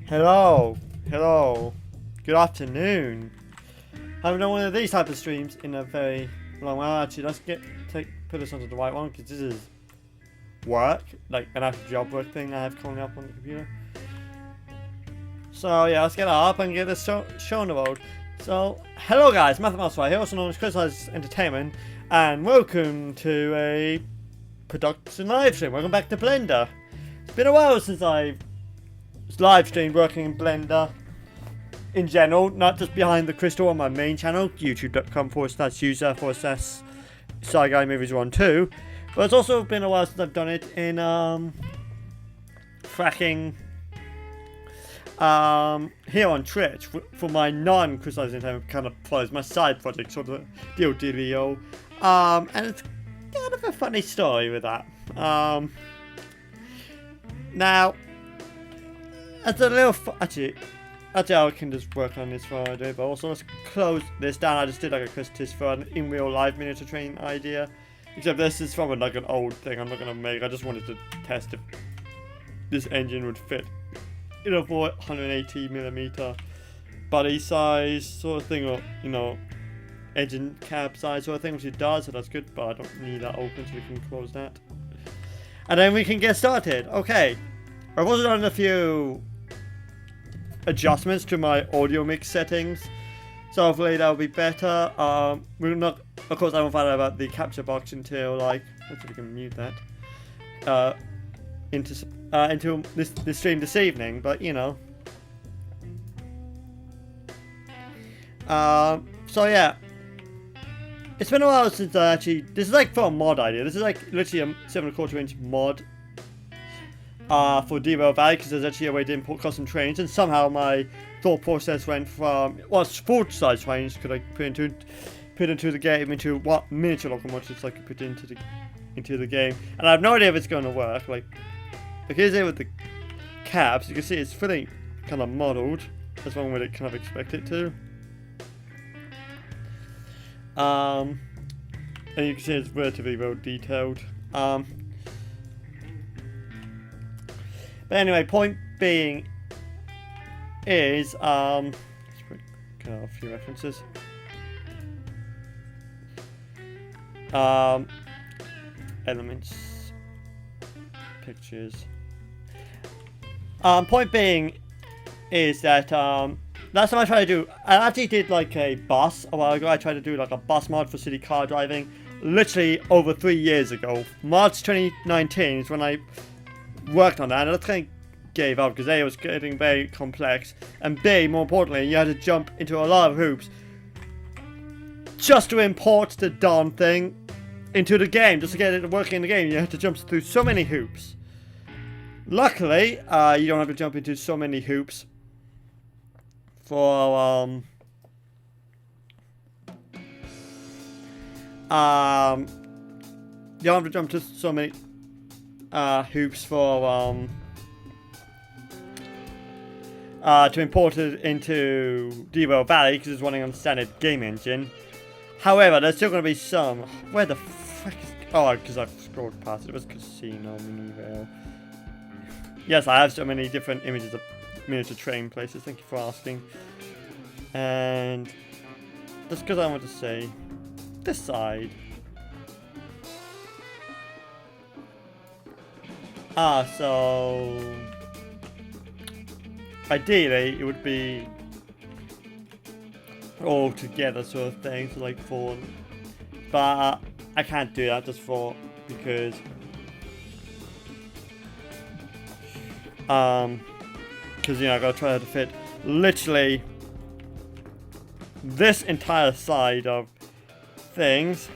Hello, good afternoon. I haven't done one of these type of streams in a very long while. Actually, let's put this onto the right one because this is work, like an actual job work thing I have coming up on the computer. So yeah, let's get up and get this show on the road. So, hello guys, Musselwhite here, also known as Chris Entertainment, and welcome to a production live stream. Welcome back to Blender. It's been a while since I've live streamed working in Blender in general, not just behind the crystal on my main channel, youtube.com/user/SciGuyMovies12, but it's also been a while since I've done it in fracking here on Twitch for my non-Chris Entertainment kind of follows my side project, sort of dealio. And it's kind of a funny story with that. Now, as a little actually I can just work on this for I do, but also let's close this down. I just did like a Chris test for an in real life miniature train idea, except this is from like an old thing I'm not gonna make. I just wanted to test if this engine would fit in a 480mm body size sort of thing, or engine cab size sort of thing, which it does, so that's good. But I don't need that open, so we can close that, and then we can get started. Okay, I've also done a few adjustments to my audio mix settings, so hopefully that'll be better. We're not, of course I won't find out about the capture box until like, let's see if we can mute that into this stream this evening, but so yeah, it's been a while since I actually, this is like for a mod idea. This is like literally a 7¼ inch mod for Derail Valley, because there's actually a way to import custom trains, and somehow my thought process went from, well, it's full size trains could I put into the game into what miniature locomotives I could put into the game, and I have no idea if it's going to work. Like here's it with the cabs. You can see it's fully kind of modeled as one would kind of expect it to. And you can see it's relatively well detailed. But anyway, point being is, let's put kind of a few references. Elements, pictures. Point being is that last time I tried to do, I actually did like a bus a while ago. I tried to do like a bus mod for city car driving, literally over 3 years ago. March 2019 is when I worked on that, and I kind of gave up because A, it was getting very complex, and B, more importantly, you had to jump into a lot of hoops just to import the darn thing into the game, just to get it working in the game. You had to jump through so many hoops. Luckily, you don't have to jump into so many hoops for you don't have to jump to so many hoops for to import it into Derail Valley, because it's running on the standard game engine. However, there's still going to be some. Where the frick is? Oh, because I've scrolled past it. It was Casino Minivale. Yes, I have so many different images of miniature train places. Thank you for asking. And just because I want to say this side. So ideally it would be all together sort of thing, so like four, but I can't do that just because I gotta try to fit literally this entire side of things.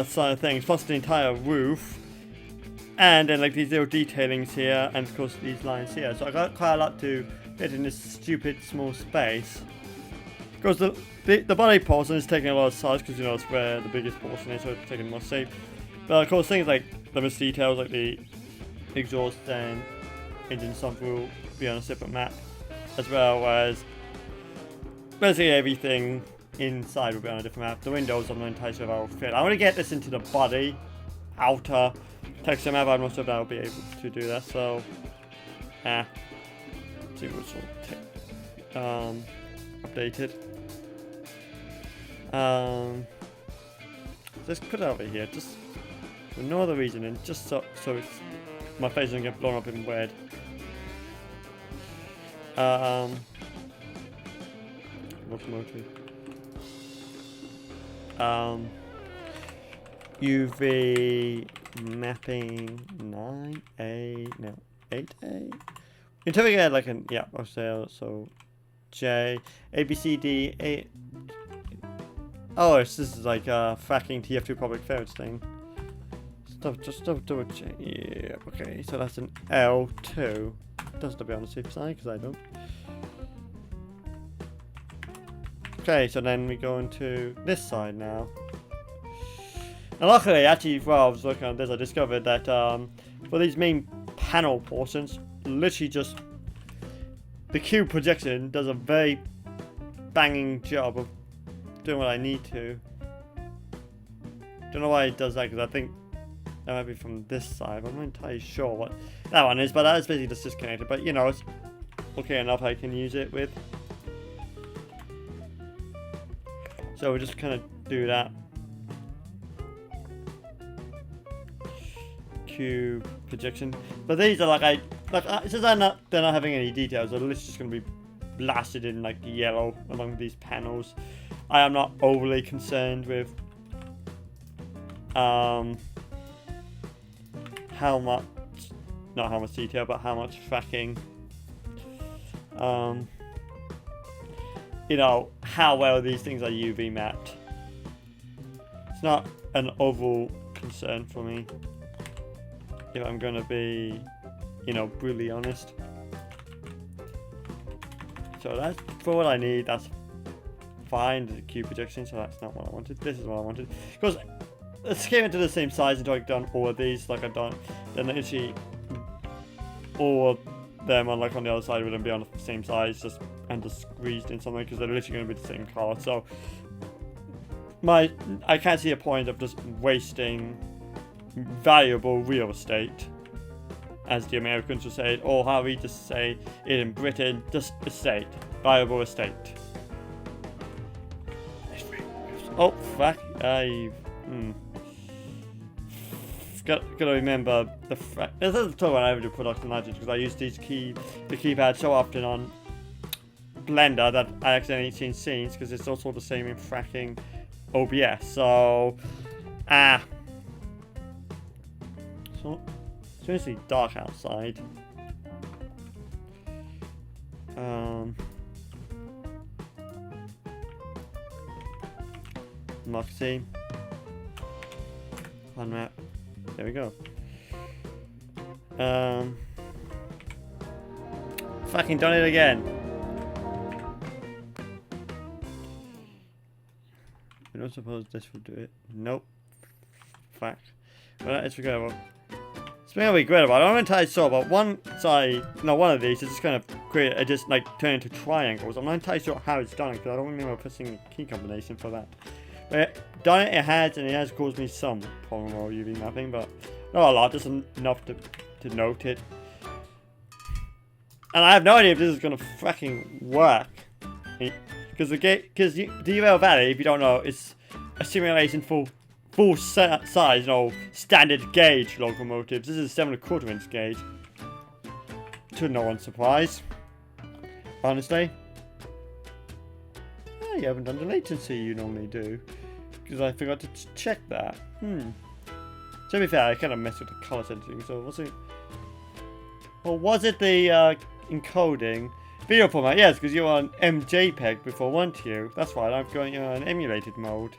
Side of things, plus the entire roof, and then like these little detailings here, and of course these lines here. So I got quite a lot to fit in this stupid small space. Because the body portion is taking a lot of size, because it's where the biggest portion is, so it's taking more shape. But of course things like the most details, like the exhaust and engine stuff, will be on a separate map, as well as basically everything inside will be on a different map. The windows, I'm not entirely sure if I will fit. I want to get this into the body, outer texture map. I'm not sure if I will be able to do that. So, see which will updated. Just put it over here, just for no other reason, and just so it's, my face doesn't get blown up in red. Locomotive. UV mapping 9A, no 8A. Until we get like an I'll say so J A B C D A. Oh, this is like a fracking TF2 public affairs thing. Just double check. Yeah, okay, so that's an L2. Doesn't to be on the safe side because I don't. Okay, so then we go into this side now. And luckily, actually, while I was looking at this, I discovered that for these main panel portions, literally just the cube projection does a very banging job of doing what I need to. Don't know why it does that, because I think that might be from this side, but I'm not entirely sure what that one is, but that is basically just disconnected. But you know, it's okay enough I can use it with. So we'll just kind of do that. Cube projection. But these are since they're not having any details, they're literally just going to be blasted in like yellow along these panels. I am not overly concerned with how much, not how much detail, but how much fracking. You know, how well these things are UV mapped. It's not an overall concern for me, if I'm gonna be, you know, brutally honest. So that's for what I need. That's fine. The cube projection, so that's not what I wanted. This is what I wanted. Because let's came into the same size until I've done all of these. Like I've done, then literally all of them on the other side wouldn't be on the same size, just squeezed in something, because they're literally going to be the same color. So I can't see a point of just wasting valuable real estate, as the Americans would say it, or how we just say it in Britain, just estate, valuable estate. Oh fuck! Gotta remember this is the time when I ever do production knowledge, because I use the keypad so often on Blender that I accidentally change scenes, because it's also the same in fracking OBS. So so it's seriously dark outside. Marketing. Unwrap. There we go. Fucking done it again. I don't suppose this will do it. Nope. Fact. Well, it's regrettable. Speaking of regrettable, I'm not entirely sure, but one of these is just kind of turn into triangles. I'm not entirely sure how it's done, because I don't remember pressing a key combination for that. But done it has caused me some problem with UV mapping, but not a lot, just enough to note it. And I have no idea if this is gonna fucking work, because Derail Valley, if you don't know, is a simulation full size, you know, standard gauge locomotives. This is 7¼ inch gauge. To no one's surprise, honestly. You haven't done the latency you normally do, because I forgot to check that. To be fair, I kind of messed with the color setting, so was it? Or was it the encoding? Video format, yes, because you were on MJPEG before, weren't you? That's right, I'm going on emulated mode.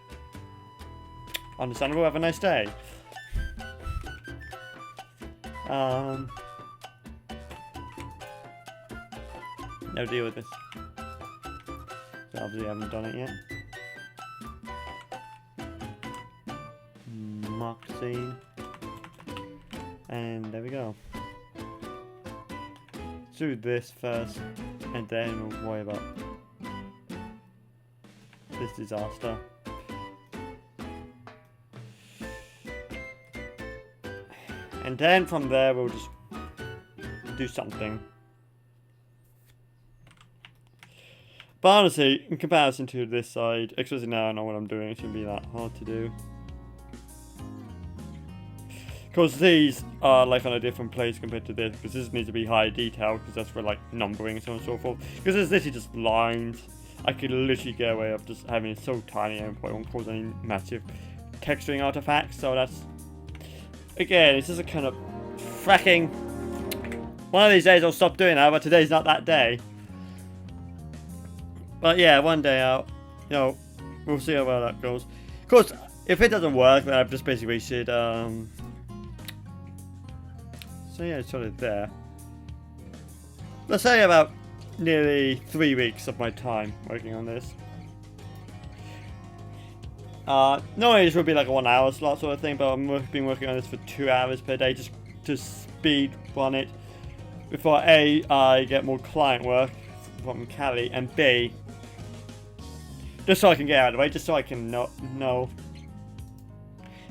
Understandable, have a nice day. No deal with this. Obviously I haven't done it yet. Mark scene. And there we go. Let's do this first, and then we'll worry about this disaster. And then from there we'll just do something. But honestly, in comparison to this side, especially now I know what I'm doing, it shouldn't be that hard to do. Because these are like on a different place compared to this, because this needs to be high detail, because that's for like numbering and so on and so forth. Because there's literally just lines. I could literally get away with just having it so tiny and it won't cause any massive texturing artifacts. So that's, again, it's just a kind of fracking. One of these days I'll stop doing that, but today's not that day. But yeah, one day I'll, we'll see how well that goes. Of course, if it doesn't work, then I've just basically should, so yeah, it's sort of there. Let's say about nearly 3 weeks of my time working on this. Normally this would be like a 1 hour slot sort of thing, but I've been working on this for 2 hours per day just to speed run it. Before A, I get more client work from Cali, and B, just so I can get out of the way, just so I can know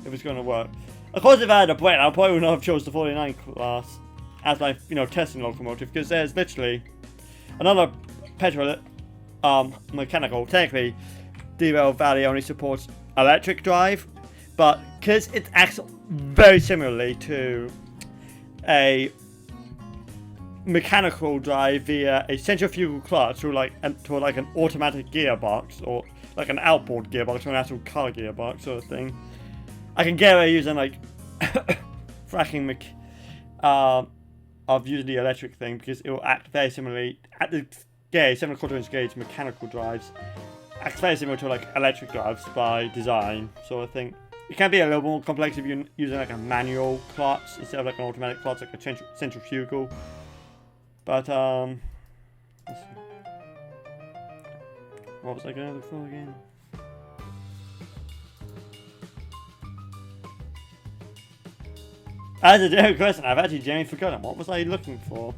if it's going to work. Of course, if I had a brain, I probably would not have chose the 49 class as my, testing locomotive, because there's literally another petrol, mechanical. Technically, Derail Valley only supports electric drive, but because it acts very similarly to a mechanical drive via a centrifugal clutch to like an automatic gearbox, or like an outboard gearbox or an actual car gearbox sort of thing. I can get away using like fracking of using the electric thing, because it will act very similarly at the gauge, 7¼ inch gauge mechanical drives. Acts very similar to like electric drives by design sort of thing. It can be a little more complex if you're using like a manual clutch instead of like an automatic clutch, like a centrifugal. But let's see. What was I going to look for again? As a general question, I've actually genuinely forgotten. What was I looking for?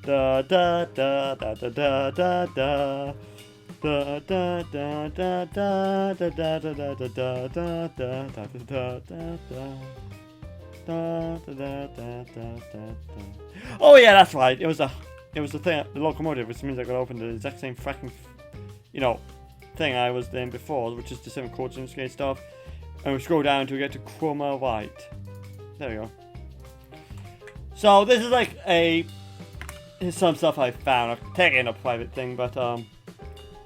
Da da da da da da da da. Da da da da da da da da da da da da da da da. Oh yeah, that's right. It was the thing, the locomotive, which means I got to open the exact same fracking, thing I was doing before, which is the 7¼ inch gauge stuff. And we scroll down to get to Musselwhite. There we go. So this is like here's some stuff I found. I've taken a private thing, but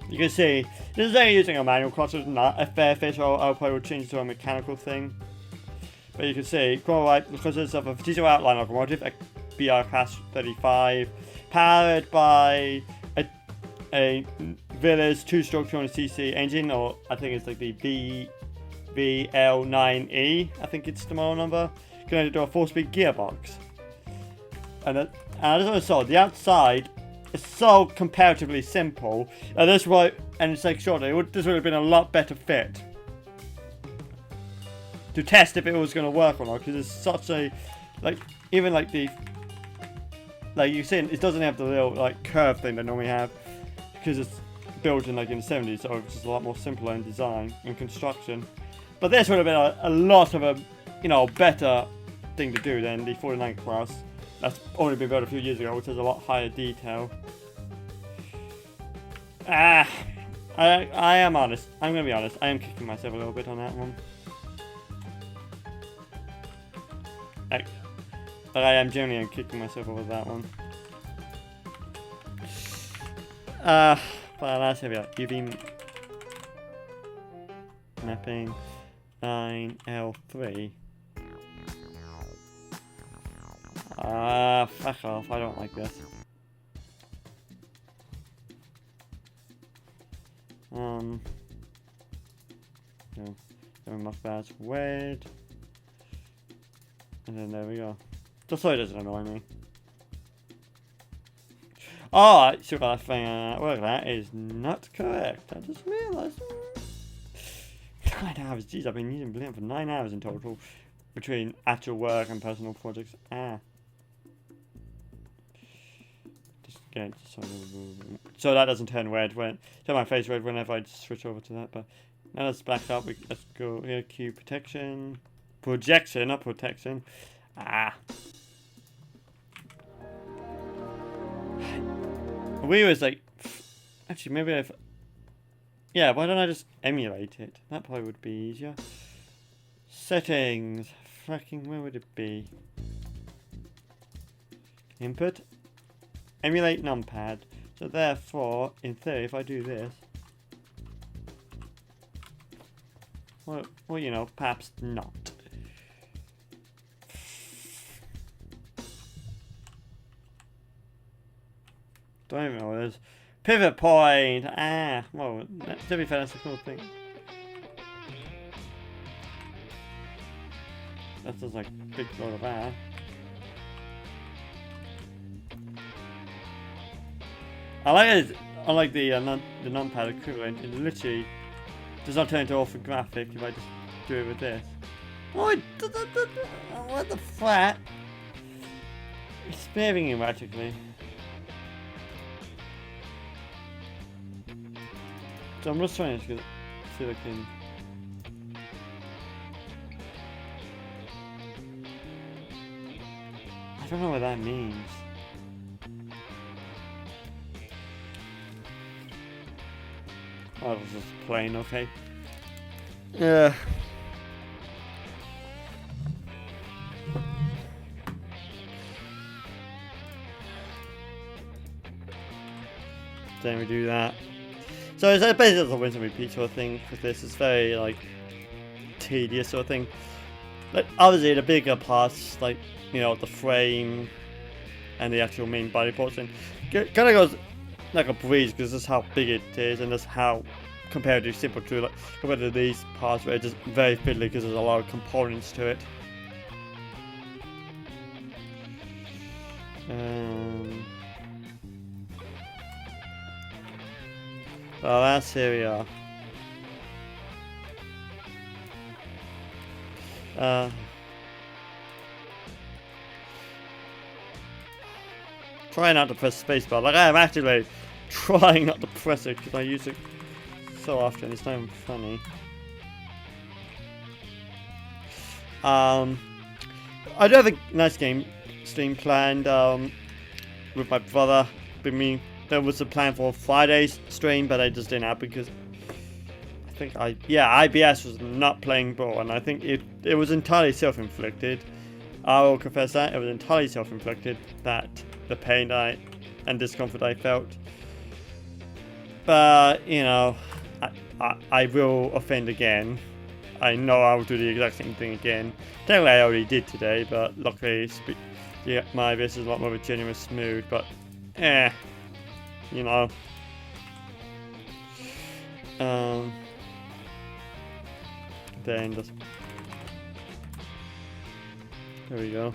you can see this is only using a manual clutch. So it's not a fair fit, so I'll probably change it to a mechanical thing. But you can see Musselwhite consists of a diesel outline locomotive, a BR Class 35, powered by a Villa's 2-stroke 200cc engine, or I think it's like the VL9E, I think it's the model number, connected to a 4-speed gearbox. And as I saw, the outside is so comparatively simple. And this way, and it's like shorter. This would have been a lot better fit to test if it was going to work or not, because it's such a even you see, it doesn't have the little curve thing they normally have, because it's built in in the 70s, so it's just a lot more simpler in design and construction. But this would have been a lot of a better thing to do than the 49 class. That's only been built a few years ago, which has a lot higher detail. I am honest. I'm going to be honest. I am kicking myself a little bit on that one. But I am genuinely kicking myself over that one. But let's have it. UV mapping 9L3. Fuck off. I don't like this. No. Then my badge red. And then there we go. Just so it doesn't annoy me. Oh, I still got that thing. Well, that is not correct. I just realised. 9 hours. Jeez, I've been using Blink for 9 hours in total between actual work and personal projects. Just get so that doesn't turn red when turn my face red whenever I switch over to that. But now let's back up. Let's go here. Q protection, projection, not protection. Ah. We was like, actually maybe if, yeah. Why don't I just emulate it? That probably would be easier. Settings. Fracking. Where would it be? Input. Emulate numpad. So therefore, in theory, if I do this, well, you know, perhaps not. Don't even know what it is. Pivot point. Ah, well, to be fair, that's a cool thing. That's just like a big load of air. I like it. I like the numpad equivalent. It literally does not turn into orthographic if I just do it with this. Oh, what the flat? It's behaving erratically. So I'm just trying to see if I can. I don't know what that means. Oh, it was just plain, okay. Yeah. Then we do that. So it's basically a rinse and repeat sort of thing with this. It's very like tedious sort of thing. Like obviously the bigger parts, like you know the frame and the actual main body portion, kind of goes like a breeze because this is how big it is and that's how compared to simple to like compared to these parts where it's just very fiddly because there's a lot of components to it. Well, that's here we are. Try not to press spacebar. Like I am actively trying not to press it because I use it so often. It's not even funny. I do have a nice game stream planned with my brother. There was a plan for a Friday's stream, but I just didn't happen because I think IBS was not playing ball, and I think it was entirely self-inflicted. I will confess that it was entirely self-inflicted, that the pain and discomfort I felt. But you know, I will offend again. I know I will do the exact same thing again. Technically, I already did today, but luckily, my IBS is a lot more genuine smooth. But you know. Then just there we go.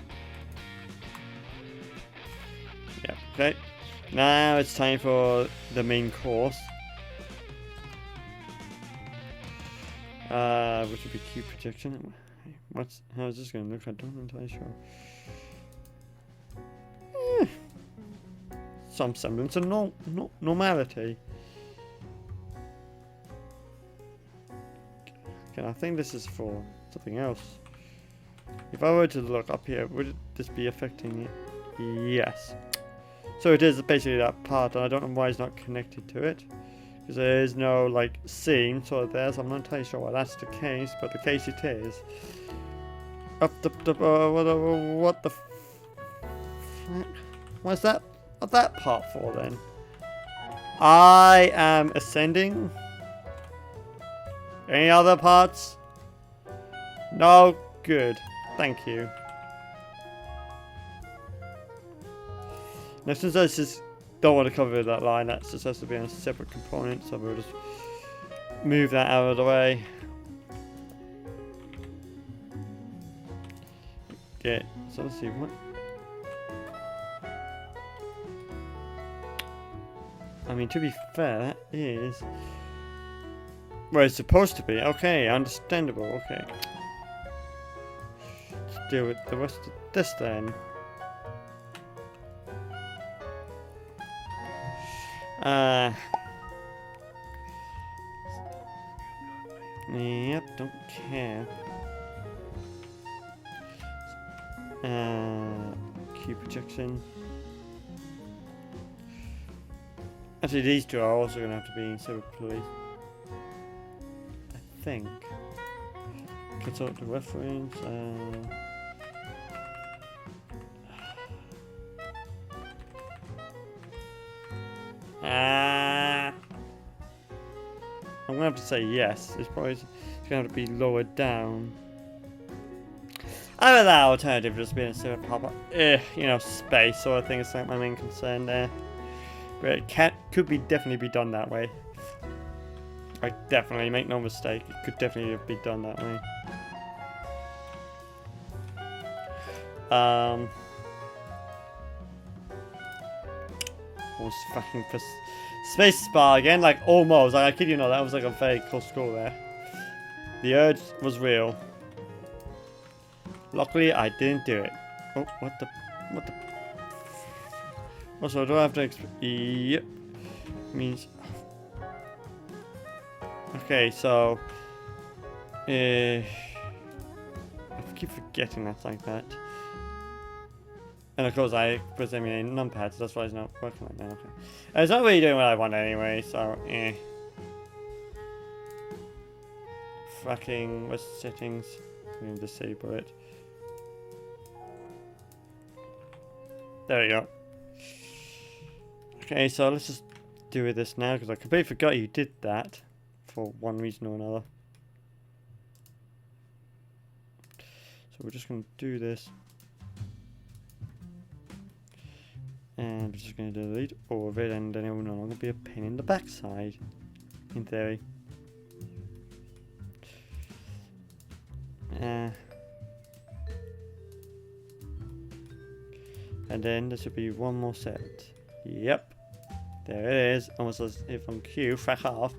Yeah, okay. Now it's time for the main course. Which would be Q projection. How is this going to look? I don't entirely sure. Some semblance of normality. Okay, I think this is for something else. If I were to look up here, would this be affecting it? Yes. So it is basically that part, and I don't know why it's not connected to it. Because there is no, like, seam sort of there, so I'm not entirely sure why that's the case, but the case it is. Up the what the what's that? What's that part for then? I am ascending. Any other parts? No? Good. Thank you. Now since I just don't want to cover that line, that just has to be on a separate component, so we'll just move that out of the way. Okay, so let's see what. I mean, to be fair, that is where it's supposed to be. Okay, understandable. Okay. Let's deal with the rest of this then. Yep, don't care. Q projection. Actually, these two are also going to have to be separately. I think. Consult the reference. I'm going to have to say yes. It's probably going to have to be lowered down. I mean, that alternative just being a sort of pop-up, you know, space sort of thing is like my main concern there. But it could definitely be done that way. Like, definitely, make no mistake, it could definitely be done that way. Almost fucking for space bar again, like almost. Like, I kid you not, that was like a very close call there. The urge was real. Luckily, I didn't do it. Oh, what the? Also, do I have to yep. Means. Okay, so. I keep forgetting that's like that. And of course, I press emulate numpad, so that's why it's not working like that. Okay. It's not really doing what I want anyway, so Fucking, what's the settings? I'm gonna disable it. There we go. Okay, so let's just do with this now, because I completely forgot you did that for one reason or another. So we're just going to do this. And we're just going to delete all of it, and then it will no longer be a pain in the backside, in theory. And then there should be one more set. Yep. There it is. Almost as if on cue. Frack off.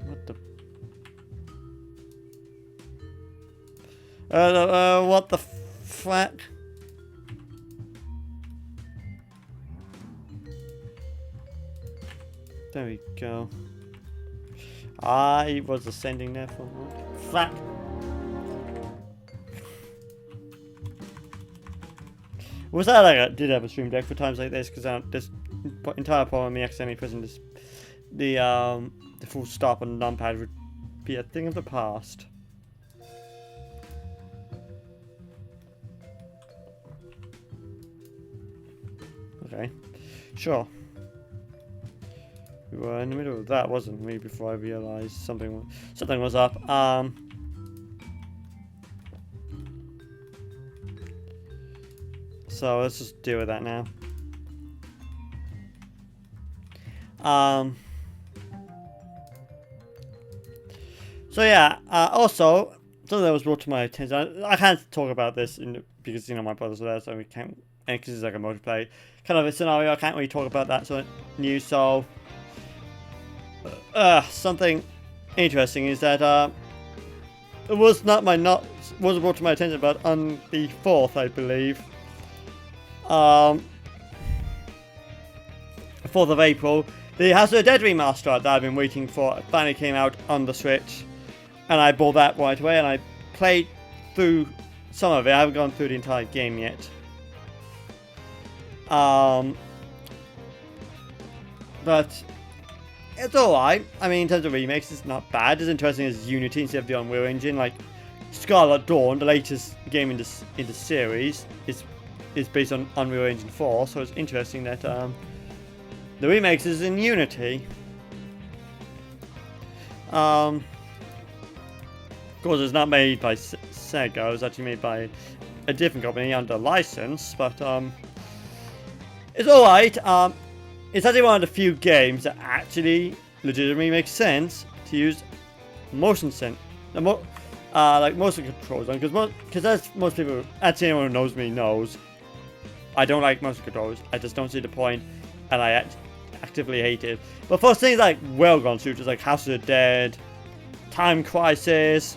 What the... what the frack? There we go. I was ascending there for a moment. Frack! Was that like I did have a stream deck for times like this, because this entire problem of me accidentally pressing this, the full stop on the numpad would be a thing of the past. Okay, sure. We were in the middle of that, wasn't we? Before I realised something was up. So let's just deal with that now. So yeah. Also, something that was brought to my attention. I can't talk about this because you know my brother's there, so we can't. And because it's like a multiplayer kind of a scenario, I can't really talk about that sort of news. So, something interesting is that it was wasn't brought to my attention, but on the 4th, I believe. 4th of April, the House of the Dead remaster that I've been waiting for finally came out on the Switch, and I bought that right away, and I played through some of it. I haven't gone through the entire game yet. But it's alright. I mean, in terms of remakes, it's not bad. It's interesting as Unity instead of the Unreal Engine. Like Scarlet Dawn, the latest game in the series, is based on Unreal Engine 4, so it's interesting that the remakes is in Unity. Of course, it's not made by Sega. It's actually made by a different company under license, but it's alright. It's actually one of the few games that actually legitimately makes sense to use motion like motion controls on, because as most people, actually anyone who knows me knows, I don't like motion controls. I just don't see the point, and I actively hate it. But for things like well-gone shooters like House of the Dead, Time Crisis,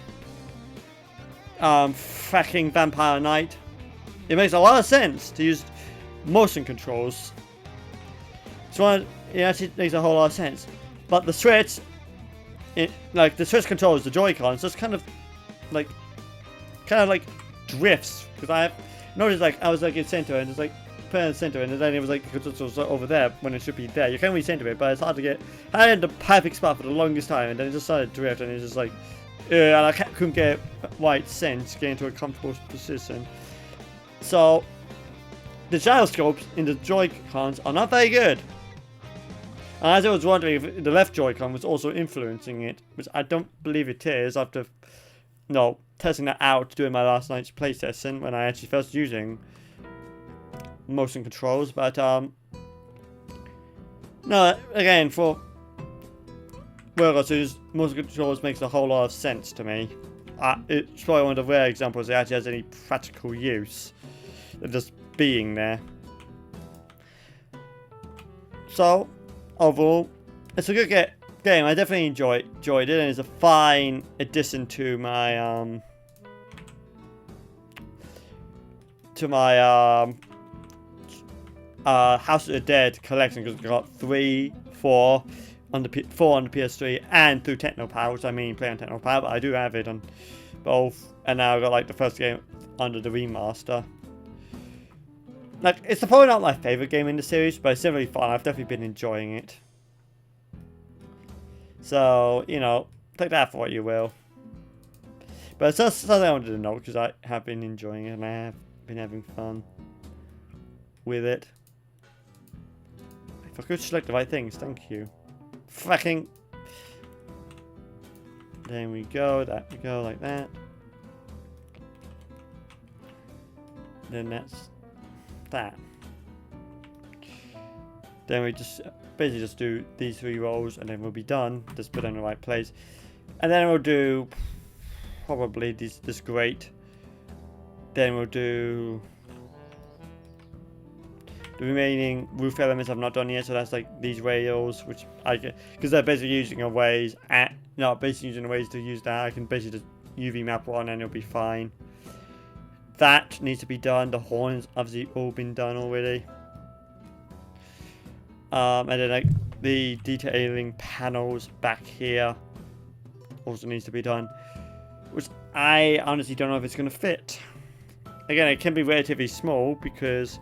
fucking Vampire Knight, it makes a lot of sense to use motion controls So it actually makes a whole lot of sense. But the Switch, like the Switch controls the Joy-Cons, just kind of like drifts, because I noticed like I was like in center and it's like put in the center and then it was like it was over there when it should be there. You can't really center it, but it's hard to get. I had the perfect spot for the longest time and then it just started to drift and it's just like, and I couldn't get right sense, get into a comfortable position. So the gyroscopes in the Joy-Cons are not very good. And as I was wondering if the left Joy-Con was also influencing it, which I don't believe it is after testing that out during my last night's play session when I actually first using motion controls. But no, again, for workers, motion controls makes a whole lot of sense to me. It's probably one of the rare examples it actually has any practical use of just being there. So overall, it's a good game. I definitely enjoyed it, and it's a fine addition to my House of the Dead collection, because I got 3, 4 on the PS3 and through Technopower, which I mean play on Technopower, but I do have it on both, and now I got like the first game under the remaster. Like, it's probably not my favourite game in the series, but it's definitely fun. I've definitely been enjoying it. So, you know, take that for what you will. But it's just something I wanted to know, because I have been enjoying it, and I have been having fun with it. If I could select the right things, thank you. Fucking. There we go, we go, like that. Then that's that. Then we just basically just do these 3 rows and then we'll be done. Just put it in the right place. And then we'll do probably this grate. Then we'll do the remaining roof elements I've not done yet, so that's like these rails, which I get because they're basically using a ways to use that. I can basically just UV map one and it'll be fine. That needs to be done. The horns obviously all been done already. And then like the detailing panels back here also needs to be done, which I honestly don't know if it's going to fit. Again, it can be relatively small because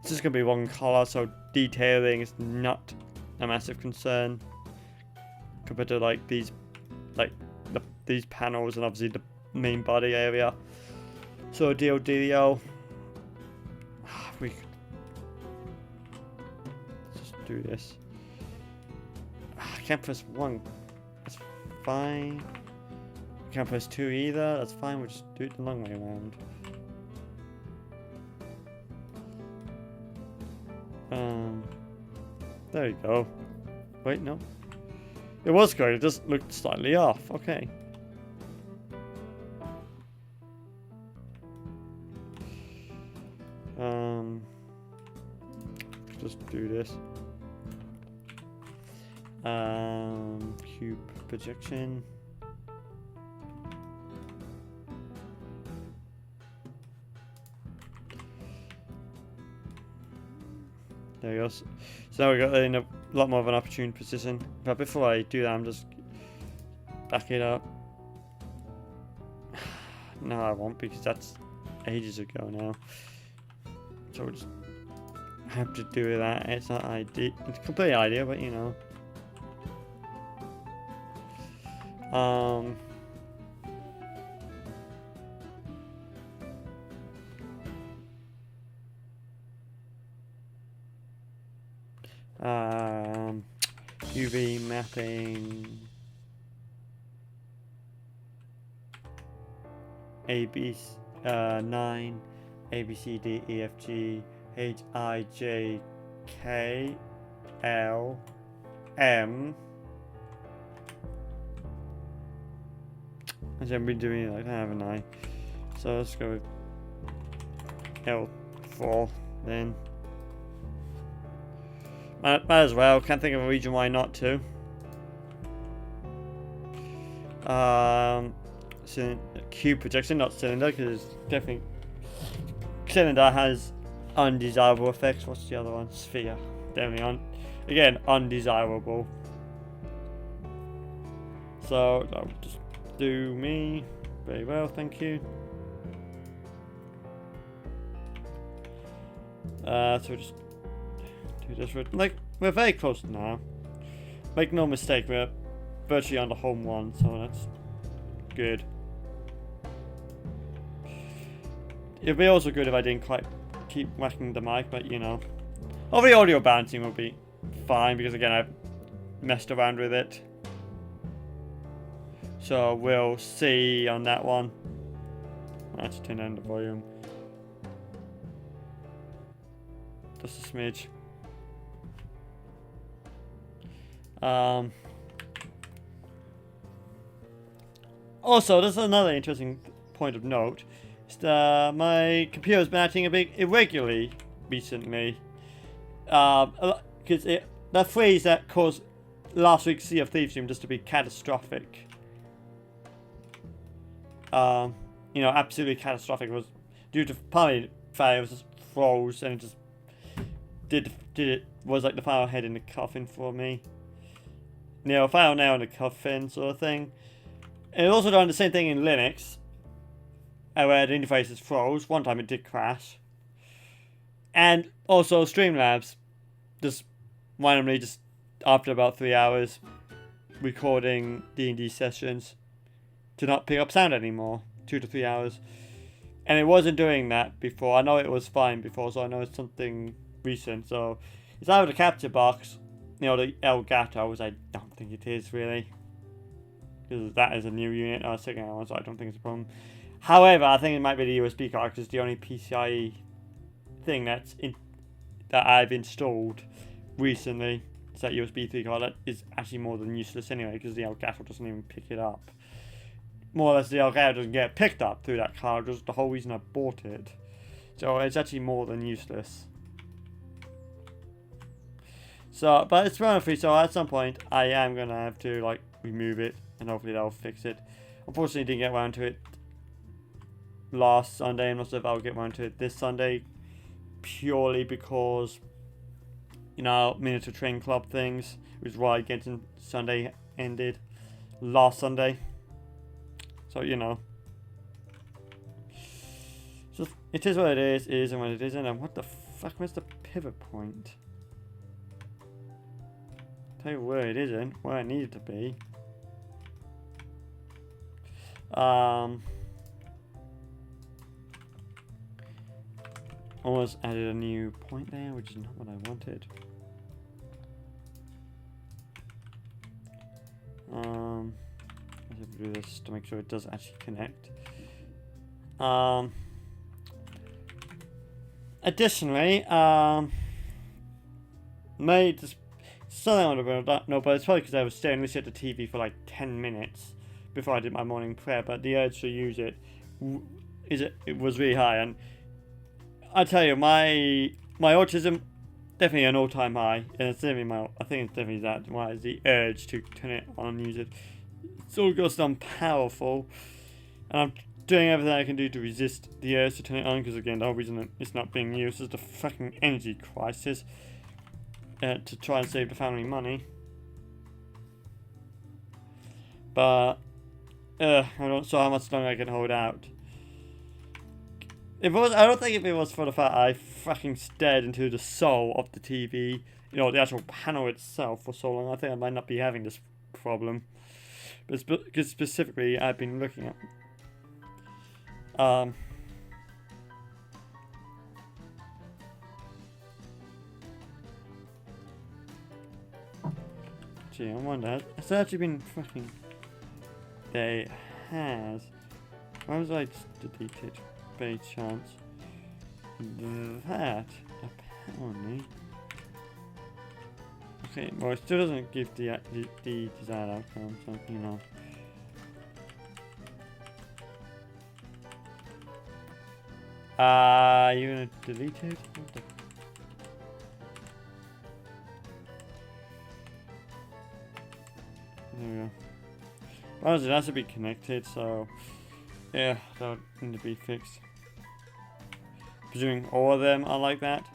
it's just going to be one color, so detailing is not a massive concern compared to like these panels and obviously the main body area. So dealio. We could just do this. I can't press 1. That's fine. Can't press 2 either. That's fine. We'll just do it the long way around. There you go. Wait, no. It was good. It just looked slightly off. Okay. Just do this. Cube projection. There you go. So now we got in a lot more of an opportune position. But before I do that, I'm just back it up. No, I won't, because that's ages ago now. So we'll just have to do that. It's not ideal. It's completely ideal, but you know. UV mapping. AB9, A B C D E F G H I J K L M. I've been doing it like that, haven't I? So let's go with L4 then. Might as well. Can't think of a reason why not to. Cube projection, not cylinder, because definitely cylinder has undesirable effects. What's the other one? Sphere. Definitely again, undesirable. So I'll just do me very well, thank you. So just do this. Like, we're very close now. Make no mistake, we're virtually on the home one, so that's good. It'd be also good if I didn't quite keep whacking the mic, but you know. All the audio bouncing will be fine because again I've messed around with it. So we'll see on that one. Let's turn down the volume. Just a smidge. Also, there's another interesting point of note. My computer's been acting a bit irregularly recently. Because that phrase that caused last week's Sea of Thieves stream just to be catastrophic. You know, absolutely catastrophic. It was due to partly the fact it was just froze and it just was like the final head in the coffin for me. You know, final nail in the coffin sort of thing. And it also done the same thing in Linux. Where the interface is froze. One time it did crash. And also Streamlabs just randomly, just after about 3 hours recording D&D sessions, to not pick up sound anymore. 2 to 3 hours. And it wasn't doing that before. I know it was fine before, so I know it's something recent. So it's either the capture box, you know, the Elgato, which I don't think it is really. Because that is a new unit. I was taking that one, so I don't think it's a problem. However, I think it might be the USB card because it's the only PCIe thing that I've installed recently. It's that USB 3 card that is actually more than useless anyway because the Elgato doesn't even pick it up. More or less, the Elgato doesn't get picked up through that card, which is the whole reason I bought it. So it's actually more than useless. So, but it's running free, so at some point I am gonna have to like remove it, and hopefully that'll fix it. Unfortunately, didn't get around to it last Sunday. I'm not sure if I'll get around to it this Sunday, purely because, you know, miniature train club things, which is why Genshin Sunday ended last Sunday. So, you know, so it is what it is and what it isn't. And what the fuck was the pivot point? Tell you where it isn't, where I need it to be. Almost added a new point there, which is not what I wanted. I have to do this to make sure it does actually connect. Additionally, made this something I don't know, but it's probably because I was staring at the TV for like 10 minutes before I did my morning prayer. But the urge to use it was really high, and I tell you, my autism definitely an all-time high, and it's definitely I think it's definitely that. Why is the urge to turn it on and use it? It's all just powerful, and I'm doing everything I can do to resist the urge to turn it on, because again, the whole reason it's not being used is the fucking energy crisis, to try and save the family money. But I'm not sure how much longer I can hold out. I don't think if it was for the fact I fucking stared into the soul of the TV, you know, the actual panel itself for so long, I think I might not be having this problem. But because specifically, I've been looking at gee, I wonder, has there actually been fucking... There has. Why was I just deleted? By chance. That, apparently... Okay, well it still doesn't give the desired outcome, so, you know. You're gonna delete it? What the... There we go. Well, it has to be connected, so yeah, that would need to be fixed. Presuming all of them are like that,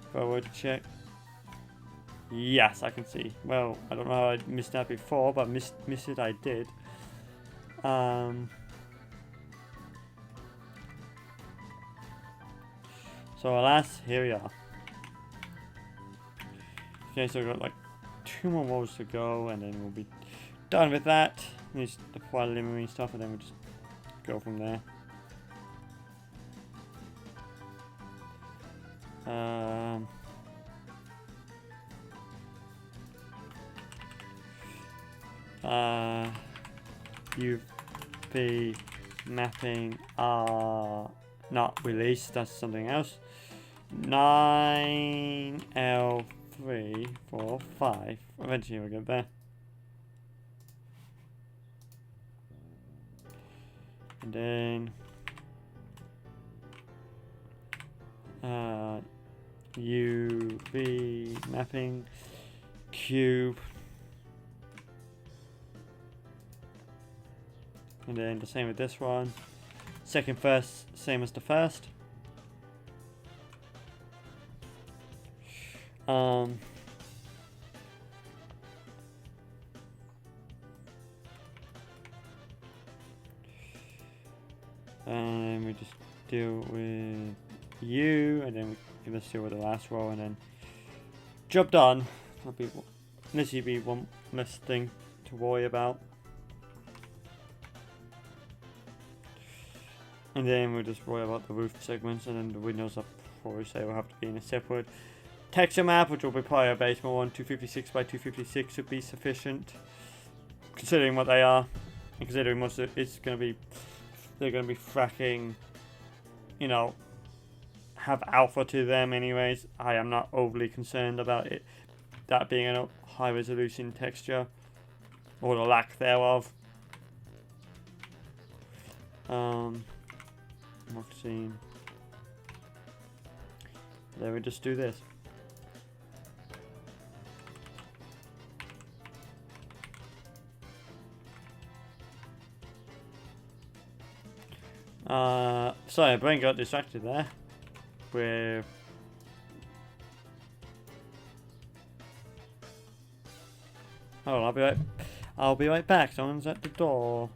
if I were to check. Yes, I can see. Well, I don't know how I missed that before, but miss it I did. So alas, here we are. Okay, so we've got like 2 more walls to go, and then we'll be done with that. There's the preliminary stuff, and then we'll just go from there. UV mapping are not released, that's something else. 9L345. Eventually we'll get there. And then UV mapping cube. And then the same with this one. Second, first, same as the first. And we just deal with you, and then we can just deal with the last row, and then job done. That'll be literally one less thing to worry about. And then we'll just worry about the roof segments, and then the windows I'll probably say will have to be in a separate texture map, which will be probably a basement one. 256 by 256 should be sufficient, considering what they are, and considering most of it's going to be, they're going to be fracking, you know, have alpha to them anyways. I am not overly concerned about it, that being a high resolution texture, or the lack thereof. Scene. Then we just do this. Sorry, my brain got distracted there. With oh, I'll be right back. Someone's at the door.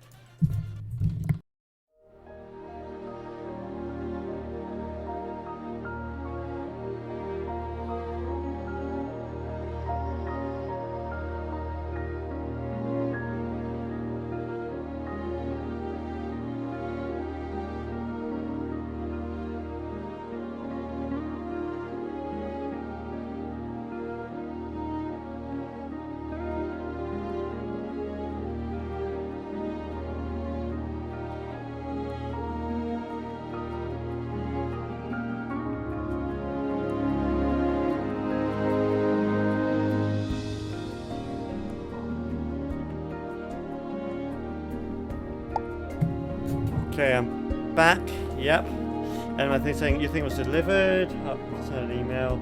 Okay, I'm back. Yep. And my thing saying your thing was delivered. Oh, send an email.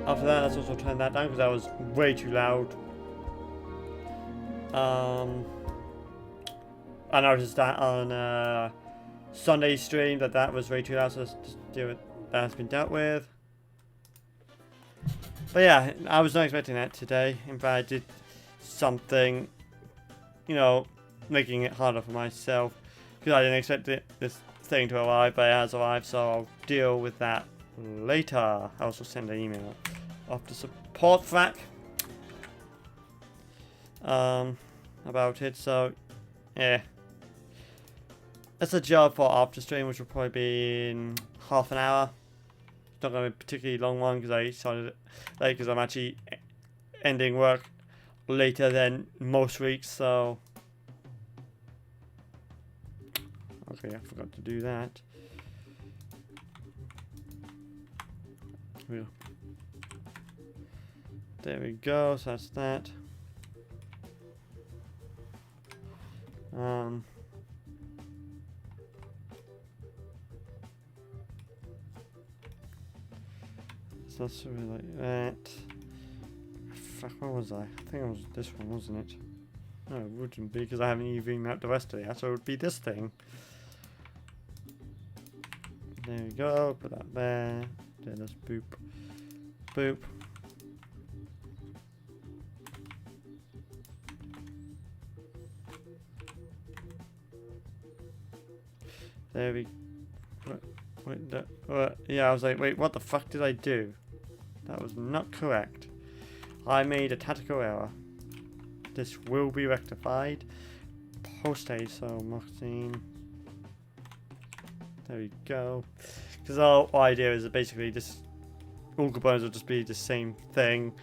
After that, let's also turn that down because that was way too loud. I noticed that on Sunday stream that was way too loud, so let's just do it. That has been dealt with. But yeah, I was not expecting that today. In fact, I did something, you know, making it harder for myself. Because I didn't expect this thing to arrive, but it has arrived, so I'll deal with that later. I'll also send an email off to support frac about it, so yeah. That's a job for after stream, which will probably be in half an hour. It's not going to be a particularly long one because I started it late because I'm actually ending work later than most weeks, so okay, I forgot to do that. There we go, so that's that. So that's something like that. Fuck, what was I? I think it was this one, wasn't it? No, it wouldn't be because I haven't even mapped the rest of it, so it would be this thing. There we go, put that there. Then let's boop. Boop. There we. Yeah, I was like, wait, what the fuck did I do? That was not correct. I made a tactical error. This will be rectified. Post haste, so Maxine. There we go. Because our idea is that basically this all components will just be the same thing.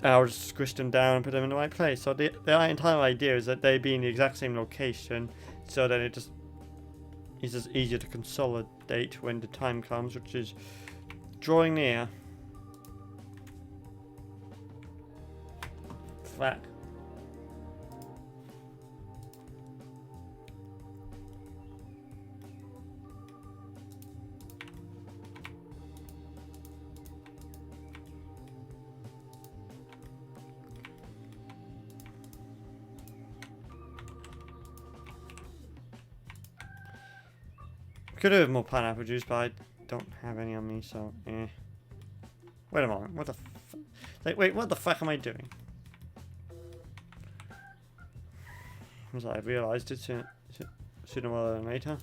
I'll just squish them down and put them in the right place. So the entire idea is that they be in the exact same location, so then it's just easier to consolidate when the time comes, which is drawing near. Fuck. Could have more pineapple juice, but I don't have any on me, so eh. Wait a moment, what the like, wait, what the fuck am I doing? As I realised it sooner rather than later.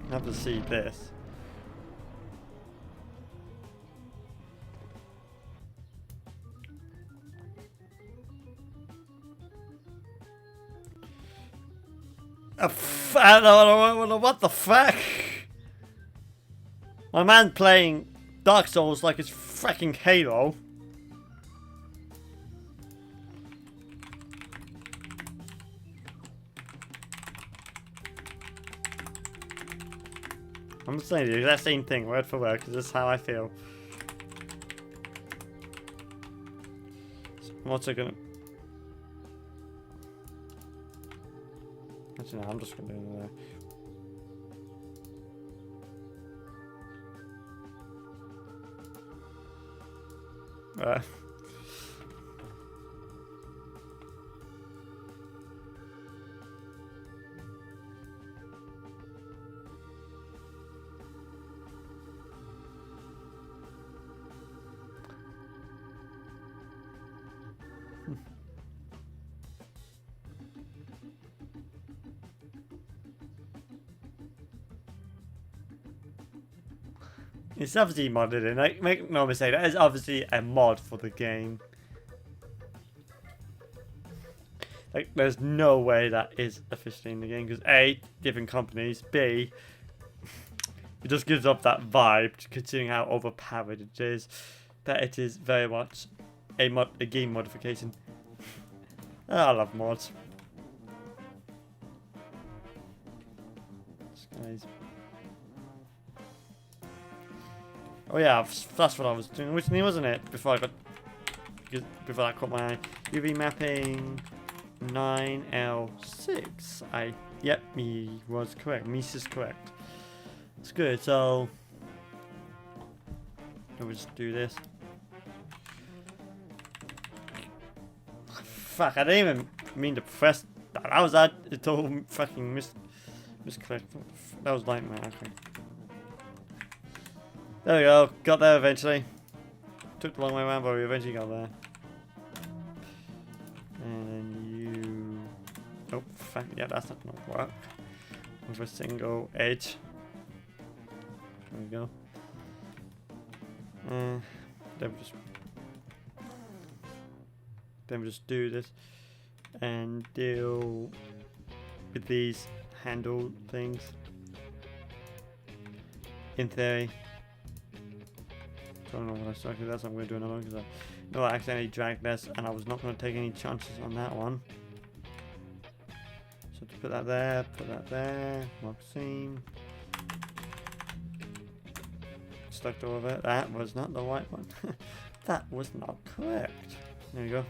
I have to see this. I don't know what the fuck. My man playing Dark Souls like it's freaking Halo. I'm just saying the exact same thing, word for word, because this is how I feel. I'm also gonna. Actually, no, I'm just gonna do it there. It's obviously modded in. Like, make no mistake, that is obviously a mod for the game. Like, there's no way that is officially in the game because A, different companies. B, it just gives off that vibe, considering how overpowered it is. That it is very much a game modification. I love mods. This guy's. Oh yeah, that's what I was doing originally, wasn't it? Before I caught my eye. UV mapping 9L6. Yep, me was correct. Mies is correct. It's good. So we'll just do this. Fuck! I didn't even mean to press that. That was that. It's all fucking miscorrect. That was nightmare. Okay. There we go, got there eventually. Took the long way around, but we eventually got there. And then you... Oh, fuck, yeah, that's not gonna work. With a single edge. There we go. Then we just do this. And deal with these handle things. In theory. I don't know what I started. That's not what we're doing alone because I accidentally dragged this and I was not going to take any chances on that one. So to put that there, mark seam. Stuck over it. That was not the right one. That was not correct. There you go.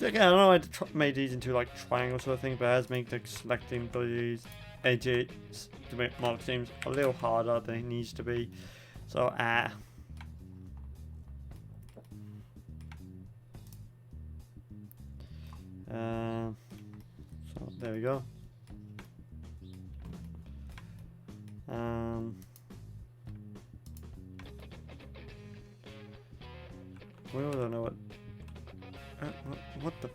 Again, I don't know, I made these into like triangle sort of thing, but it has made like selecting these edges to make mark seams a little harder than it needs to be. So, there we go. We don't know what the.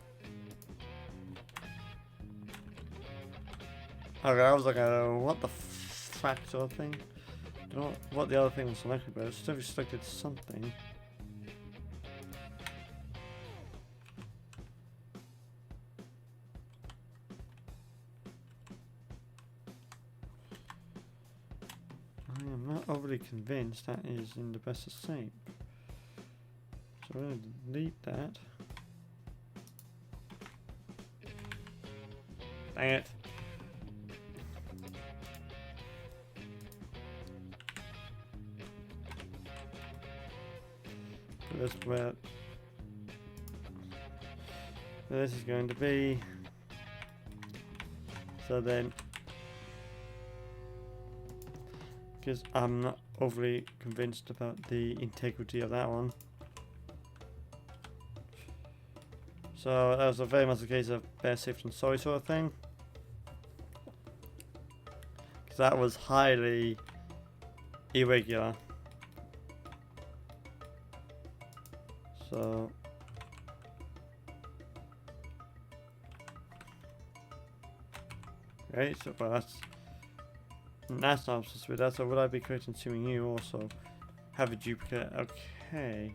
Okay, I was like, what the fuck sort of thing. I don't know what the other thing was selected, but it still selected something. I am not overly convinced that is in the best of shape. So we're going to delete that. Dang it. That's where this is going to be. So then, because I'm not overly convinced about the integrity of that one. So that was a very much a case of better safe than sorry sort of thing. Because that was highly irregular. So okay, so well, that's not supposed to be that. So would I be correct in assuming you also have a duplicate? Okay.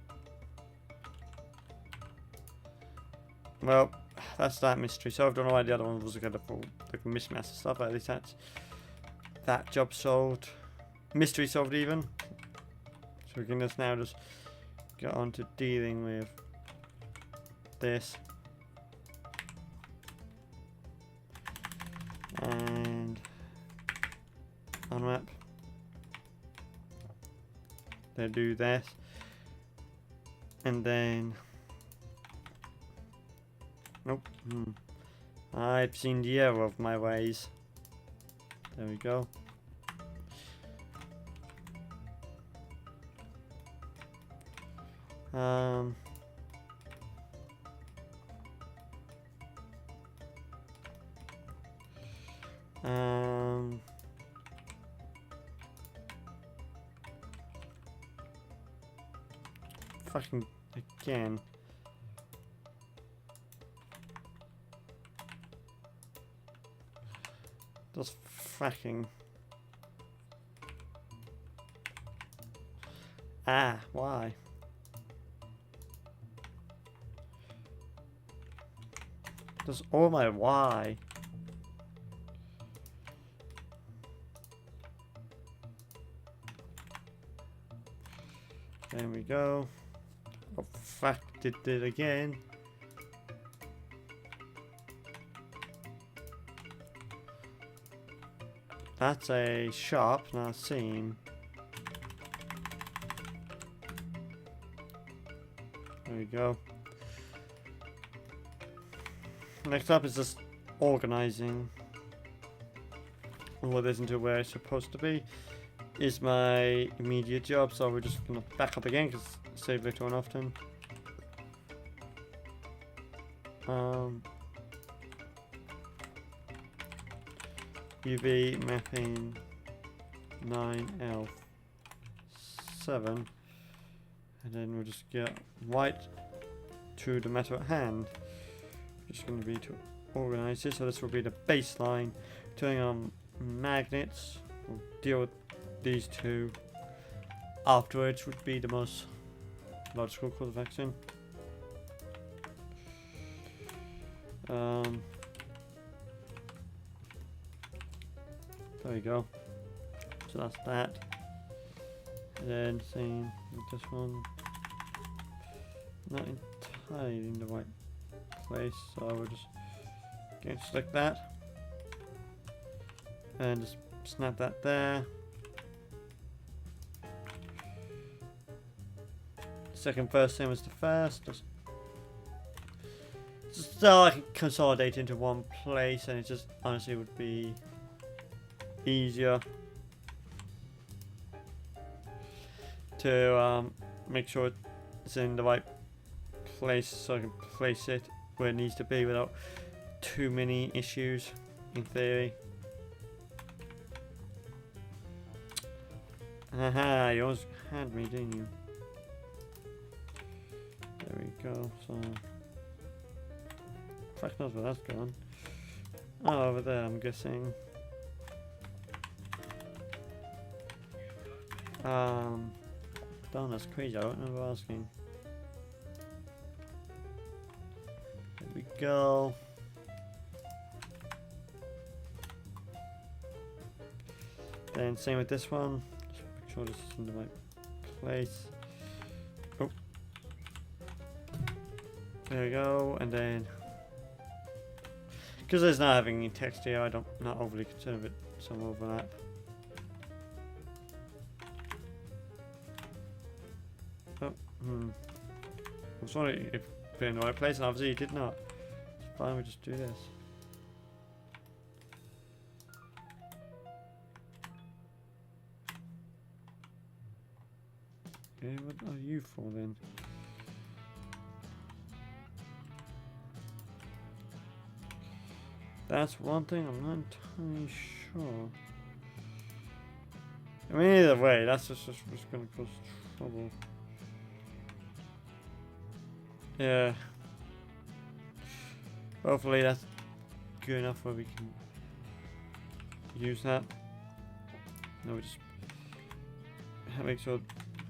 Well, that's that mystery. So I don't know why the other one was going to pull the mismatch and stuff. At least that's that job solved. Mystery solved even. So we can just now just get on to dealing with this. And unwrap. They do this. And then nope. I've seen the error of my ways. There we go. Fucking again. Just fracking. Ah, why? Just oh my why? There we go. Oh fuck, did it again. That's a sharp, not a seam. There we go. Next up is just organizing all this into where it's supposed to be. Is my immediate job, so we're just gonna back up again because save later on often. UV mapping 9L7, and then we'll just get white to the matter at hand. Just going to be to organize this, so this will be the baseline. Turning on magnets, we'll deal with these two afterwards, would be the most logical course of action. There we go. So that's that. And then same with this one. Not entirely in the right place, so we're just going to select that and just snap that there. Second first, same as the first. Just so I can consolidate into one place, and it just honestly would be easier to make sure it's in the right place, so I can place it where it needs to be without too many issues, in theory. Haha, you almost had me, didn't you? There we go, so... Fuck knows where that's gone. Oh, over there, I'm guessing. Darn, that's crazy, I don't remember asking. There we go. Then same with this one. Just make sure this is in the right place. Oh. There we go, and then because there's not having any text here, I'm not overly concerned with some overlap. Oh, I was wondering if we're in the right place, and obviously you did not. It's fine, we just do this. Okay, what are you for then? That's one thing I'm not entirely sure. I mean, either way, that's just gonna cause trouble. Yeah. Hopefully that's good enough where we can use that. No, we just make sure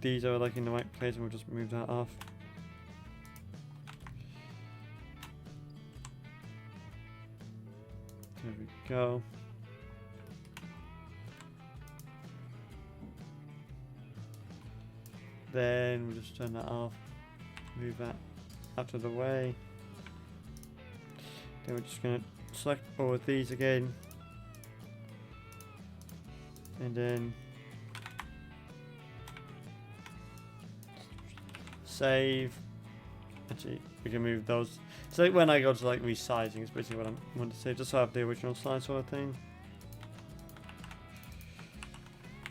these are like in the right place, and we'll just move that off. There we go. Then we'll just turn that off. Move that out of the way. Then we're just going to select all of these again. And then save. Actually, we can move those. So when I go to like resizing, it's basically what I want to say, just so I have the original slide sort of thing.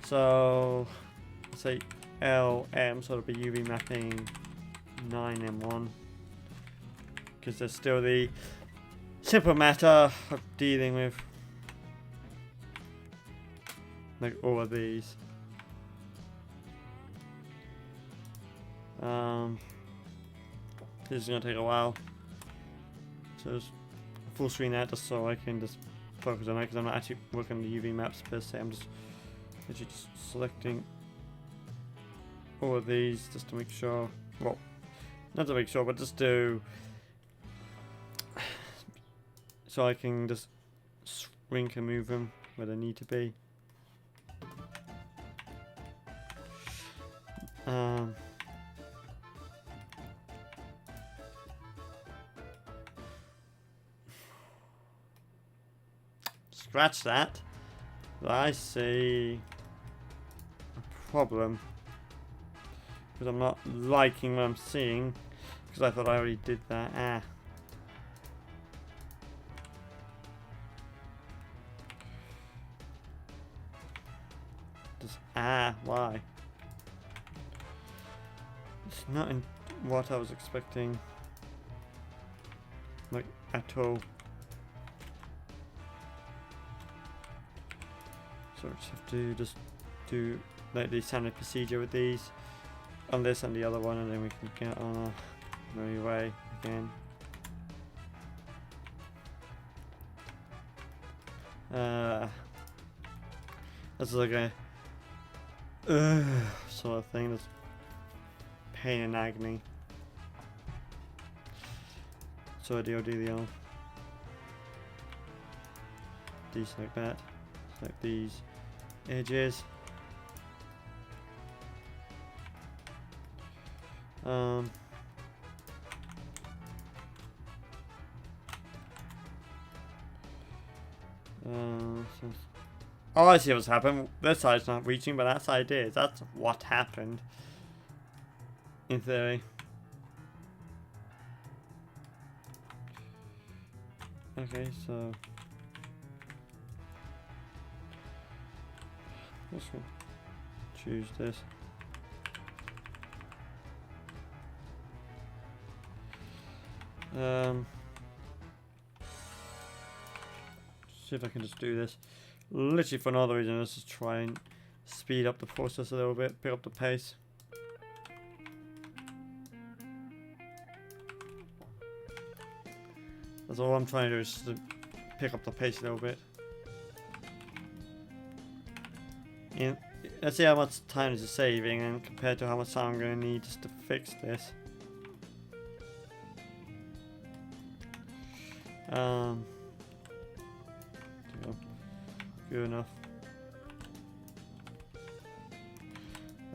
So let's say LM, so it'll be UV mapping 9M1, because there's still the simple matter of dealing with like all of these. This is gonna take a while, so just full screen that just so I can just focus on it, because I'm not actually working on the UV maps per se. I'm just actually just selecting all of these just to make sure, well, not to make sure, but just to, so I can just shrink and move them where they need to be. Scratch that. I see a problem, because I'm not liking what I'm seeing, because I thought I already did that. Just why? It's not in what I was expecting, like, at all. So we just have to just do like the standard procedure with these on this and the other one, and then we can get on our merry way again. That's like a sort of thing. That's pain and agony. So I do the old deselect that, select these edges. Oh, I see what's happened. This side's not reaching, but that side is. That's what happened, in theory. Okay, so let's choose this. see if I can just do this. Literally for no other reason, let's just try and speed up the process a little bit, pick up the pace. That's all I'm trying to do, is just to pick up the pace a little bit. Yeah, let's see how much time this is saving and compared to how much time I'm going to need just to fix this. Good enough.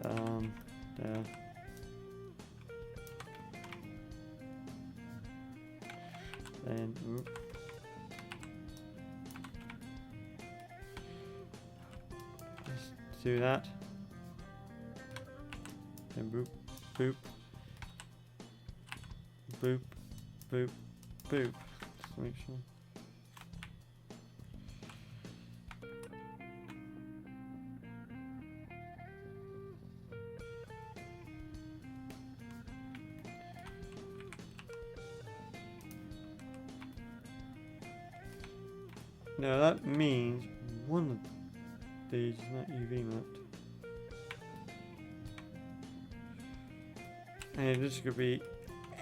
There. Then, let's do that. Then boop, boop, boop, boop, boop. Just make sure. Now that means one of these is not UV mapped. And this could be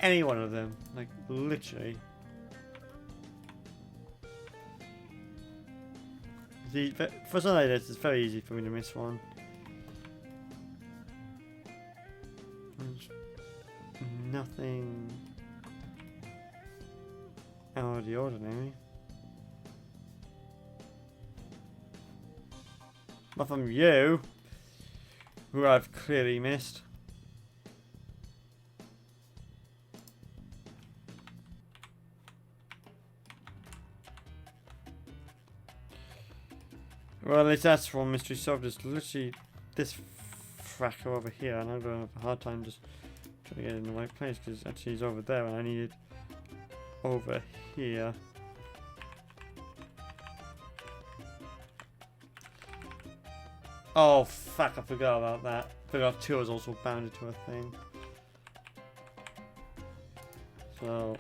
any one of them, like literally. See, for something like this, it's very easy for me to miss one. There's nothing out of the ordinary. Not from you, who I've clearly missed. Well, at least that's one mystery solved. It's literally this fracker over here, and I'm going to have a hard time just trying to get it in the right place, because actually he's over there, and I need it over here. Oh fuck, I forgot about that. I forgot 2 is also bounded to a thing. So,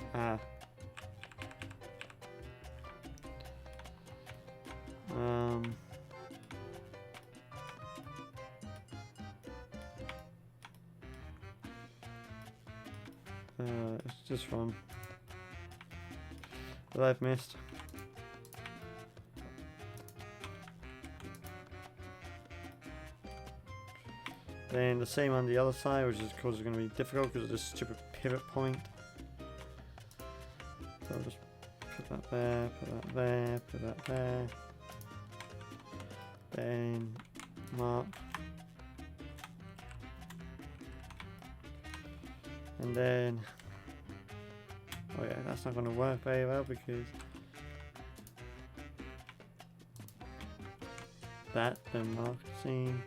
it's just one that I've missed. Then the same on the other side, which is of course going to be difficult because of this stupid pivot point. So I'll just put that there, put that there, put that there. Then mark. And then, oh yeah, that's not going to work very well because that, then mark the scene.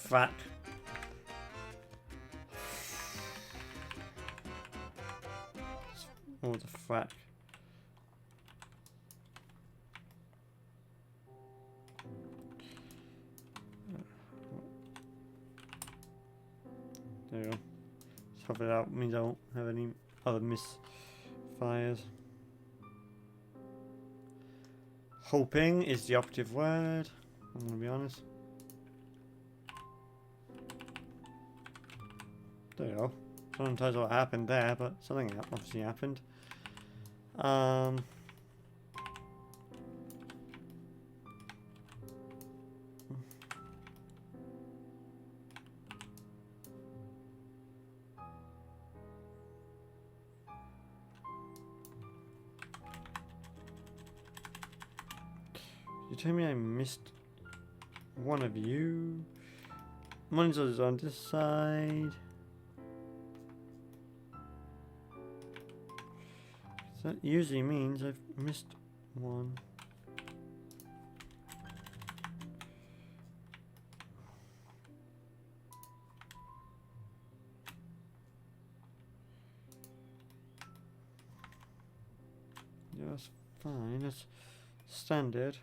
Frack. Oh, the frack. There we go. Swap it out, means I won't have any other misfires. Hoping is the operative word, I'm gonna be honest. There you go. Sometimes what happened there, but something obviously happened. You tell me I missed one of you. Monitor is on this side. That usually means I've missed one. Yeah, that's fine. That's standard.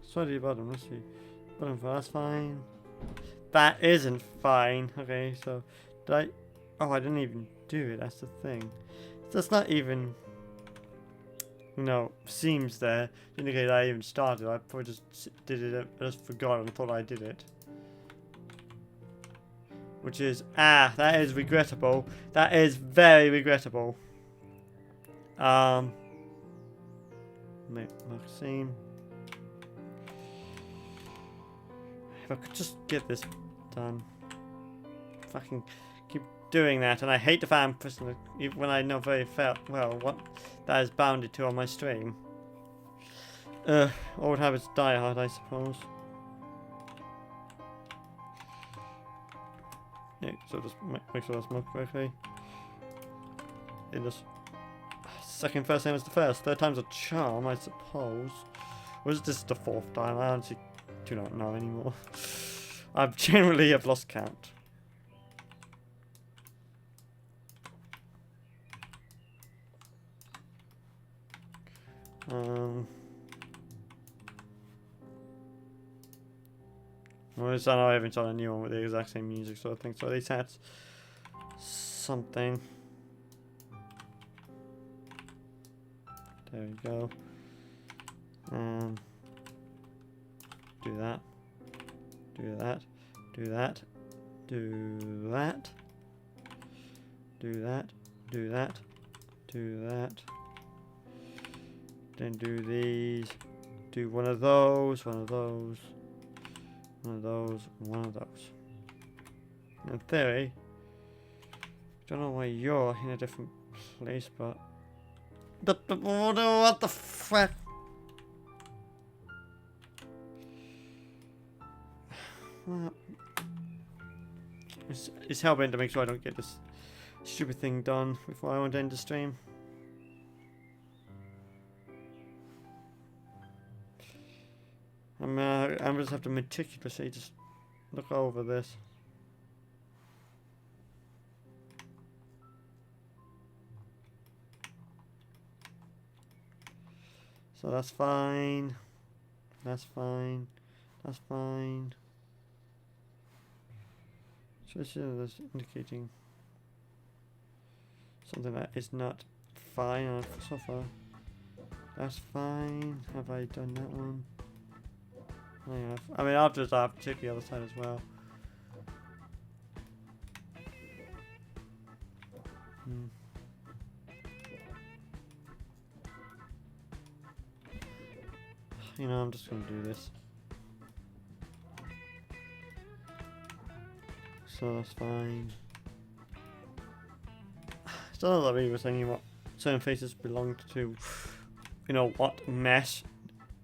Slightly bottom. Let's see. Bottom for that's fine. That isn't fine. Okay, so did I? Oh, I didn't even do it. That's the thing. That's not even, you know, seams there to indicate I even started. I probably just did it. I just forgot and thought I did it. Which is, that is regrettable. That is very regrettable. Make seam. If I could just get this done. Fucking keep doing that, and I hate the fan pressing it even when I know very well what that is bounded to on my stream. Or would have its die hard, I suppose. Yeah, so just make sure that's marked correctly. In this second first name is the first. Third time's a charm, I suppose. Or is this the fourth time? I honestly do not know anymore. I've generally have lost count. Well, it's not I haven't done a new one with the exact same music, so I think so. At least that's something. There we go. Do that. Do that. Do that. Do that. Do that. Do that. Do that. Then do these. Do one of those. One of those. One of those. One of those. In theory, don't know why you're in a different place, but what the fuck? It's helping to make sure I don't get this stupid thing done before I want to end the stream. I'm just have to meticulously just look over this. So that's fine. That's fine. That's fine. So this is indicating something that is not fine so far. That's fine. Have I done that one? I have. I mean, I'll just check the other side as well. You know, I'm just going to do this. So that's fine. Still not that we were saying what certain faces belonged to, you know, what mesh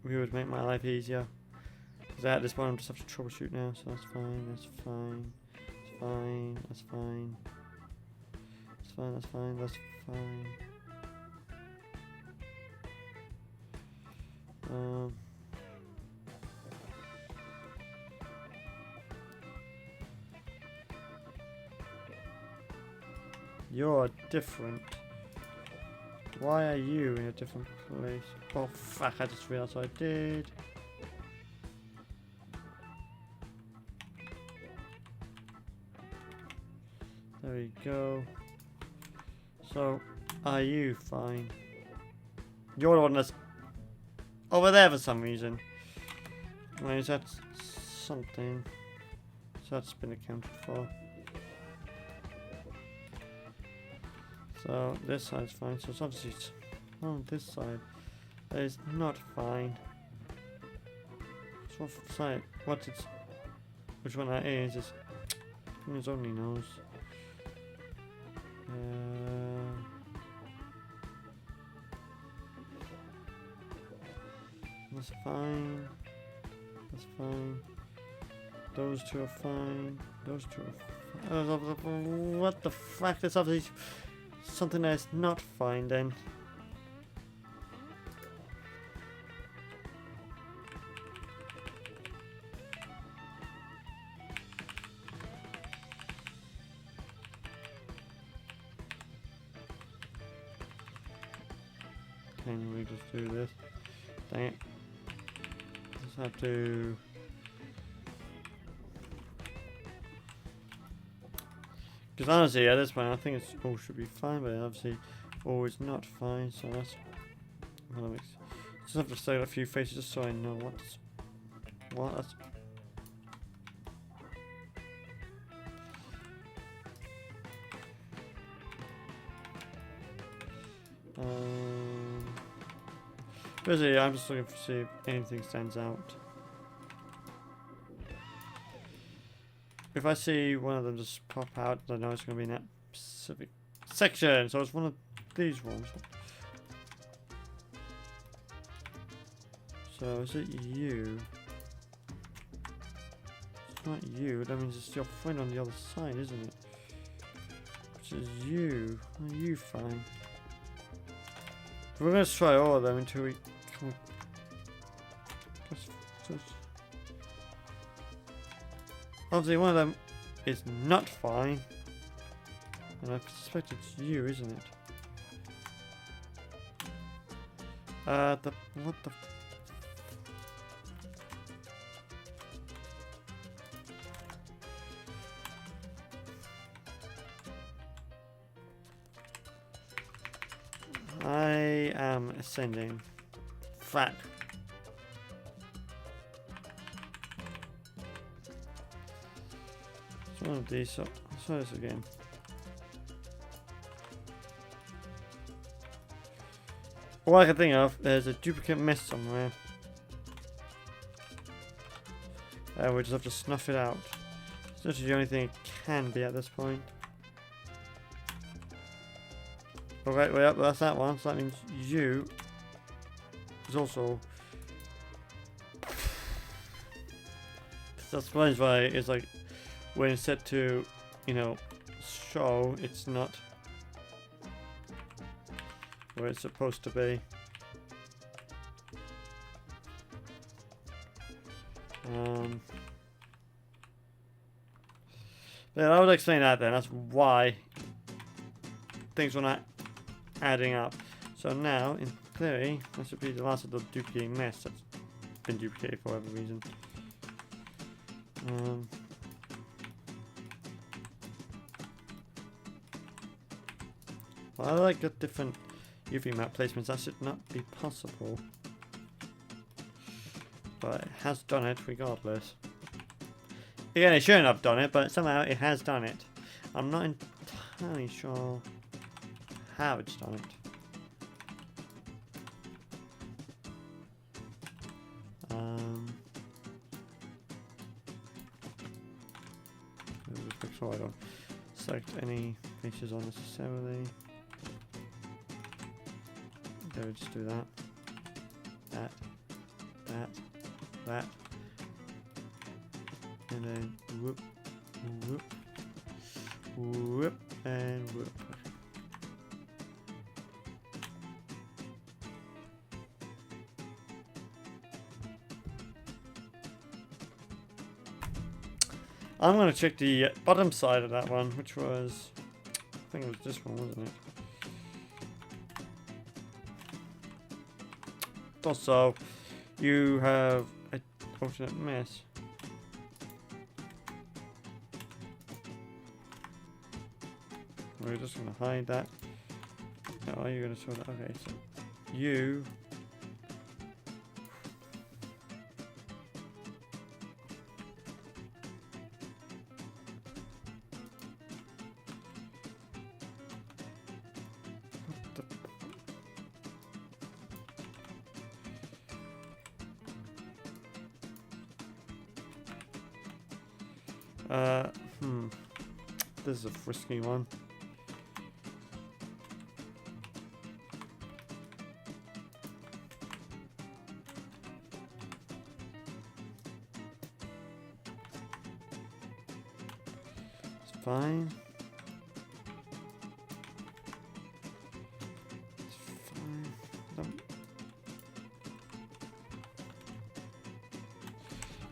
we would make my life easier. Because at this point I'm just have to troubleshoot now, so that's fine, that's fine, that's fine, that's fine. That's fine, that's fine, that's fine. You're different. Why are you in a different place? Oh fuck, I just realised what I did. There we go. So, are you fine? You're the one that's over there for some reason. Wait, is that something? So that's been accounted for. So this side's fine. So it's obviously on this side that is not fine. So what side? What's its? Which one that is? Goodness only knows. That's fine. That's fine. Those two are fine. Those two are fine. What the fuck? That's obviously something that's not fine then. Can we just do this? Dang it. Just have to Because honestly, at this point, I think it's all should be fine, but obviously, all is not fine. So that's. Well, just have to say a few faces just so I know what's what. That's, basically, I'm just looking to see if anything stands out. If I see one of them just pop out, I know it's going to be in that specific section. So it's one of these ones. So is it you? It's not you. That means it's your friend on the other side, isn't it? Which is you. Are you fine? We're going to try all of them until we come. Obviously, one of them is not fine, and I suspect it's you, isn't it? What the? I am ascending. Fat. It's one of these. So let's try this again. All I can think of is a duplicate mess somewhere. We just have to snuff it out. It's literally the only thing it can be at this point. Okay, well, yep, that's that one. So that means you is also. That's why it's like when it's set to, you know, show, it's not where it's supposed to be. Yeah, I would explain that then. That's why things were not adding up. So now, in theory, that should be the last of the duplicate mess that's been duplicated for whatever reason. Well, I like the different UV map placements. That should not be possible. But it has done it regardless. Again, it shouldn't have done it, but somehow it has done it. I'm not entirely sure how it's done it. Make sure I don't select any features unnecessarily. Okay, just do that. That. And then whoop, whoop, whoop, and whoop. I'm going to check the bottom side of that one, which was, I think it was this one, wasn't it? Also, you have an alternate mess. We're just going to hide that. Now, are you going to show that? Okay, so you. This is a frisky one. It's fine.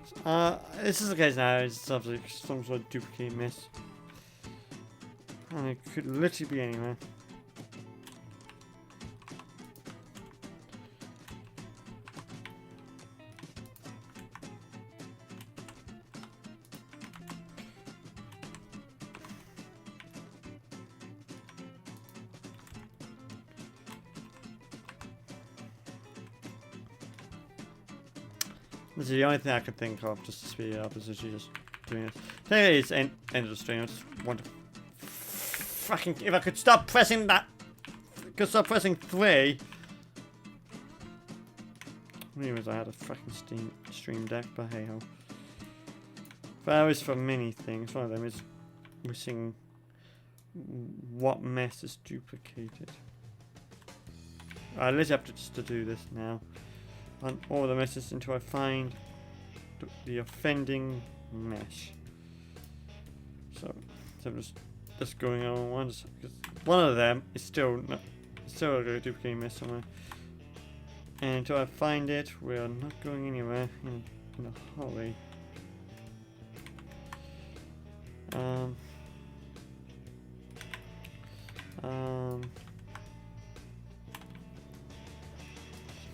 It's fine. This is the case now. It's obviously some sort of duplicate miss. And it could literally be anywhere. This is the only thing I could think of just to speed it up, is actually just doing this. Technically, it's end of the stream. I just want to fucking, if I could stop pressing that, could stop pressing 3. Anyways, I had a fucking stream deck, but hey ho. Varies for many things. One of them is missing what mess is duplicated. I literally have to just to do this now. On all the meshes until I find the offending mesh. So I'm just going on once, because one of them is still a duplicating mesh somewhere. And until I find it, we're not going anywhere in a hurry.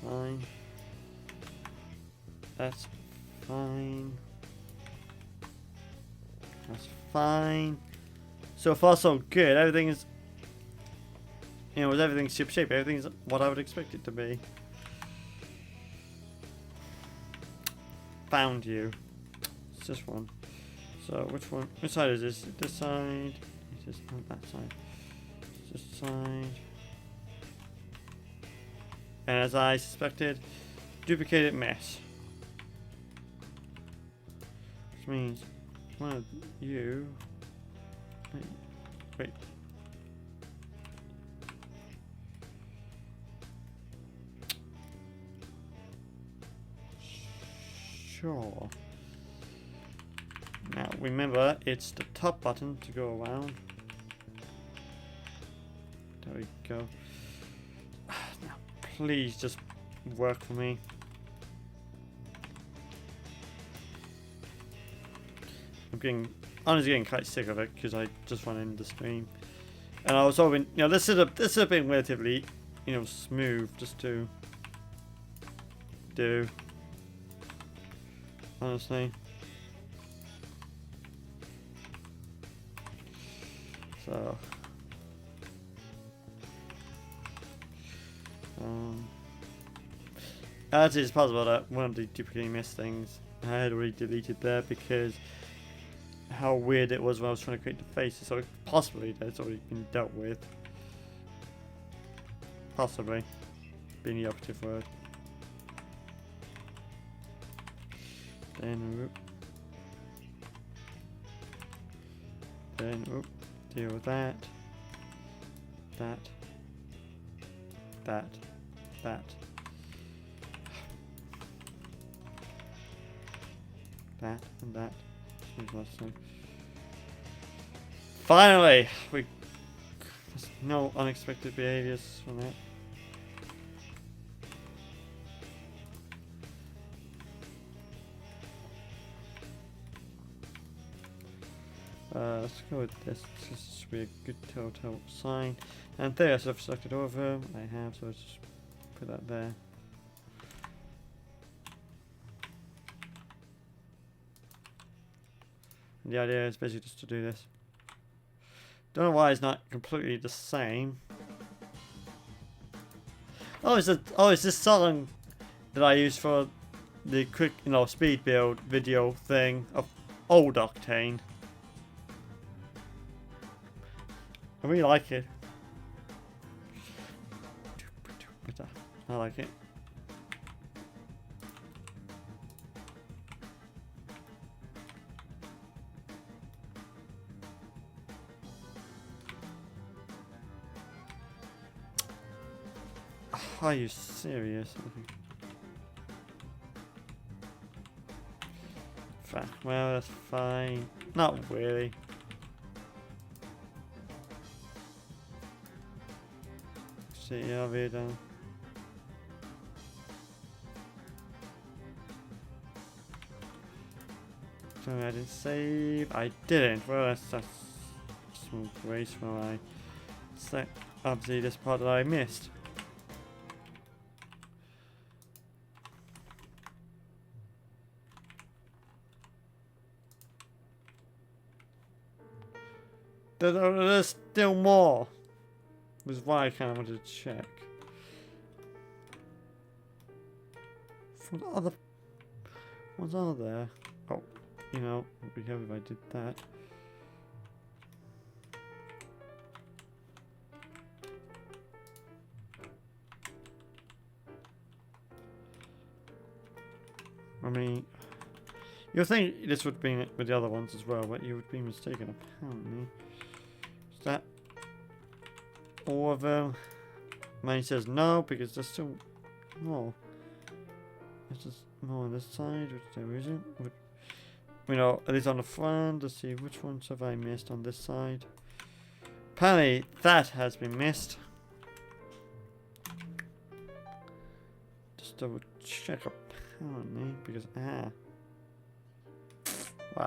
Fine. That's fine. That's fine. So far so good. Everything is, you know, with everything ship shape, everything's what I would expect it to be. Found you. It's this one. So which one? Which side is this? This side. It is not that side. It's this side. And as I suspected, duplicated mesh. Which means one of you. Wait. Sure. Now remember, it's the top button to go around. There we go. Now please just work for me. I'm honestly getting quite sick of it because I just want to end the stream. And I was hoping, you know, this has been relatively, you know, smooth just to do. Honestly. So as it's possible that one of the duplicating miss things I had already deleted there because how weird it was when I was trying to create the faces, so possibly that's already been dealt with. Possibly being the operative word. Then deal with that. That and that. Finally, there's no unexpected behaviors from that. Let's go with this. This should be a good telltale sign. And there, so I've selected over. I have, so let's just put that there. The idea is basically just to do this. Don't know why it's not completely the same. Oh, it's this song that I used for the quick, you know, speed build video thing of old Octane. I really like it. I like it. Are you serious? Well, that's fine. Not really. See, I'll be done. So I didn't save. I didn't. Well, that's some grace when I set obviously this part that I missed. There's still more. Was why I kind of wanted to check. From the other. ones are there? Oh, you know, it'd be helpful if I did that. I mean, you'll think this would be with the other ones as well, but you would be mistaken apparently. Is that all of them? Mine says no, because there's still more. There's just more on this side, which there isn't. You know, at least on the front. Let's see, which ones have I missed on this side? Apparently, that has been missed. Just double check apparently, because well,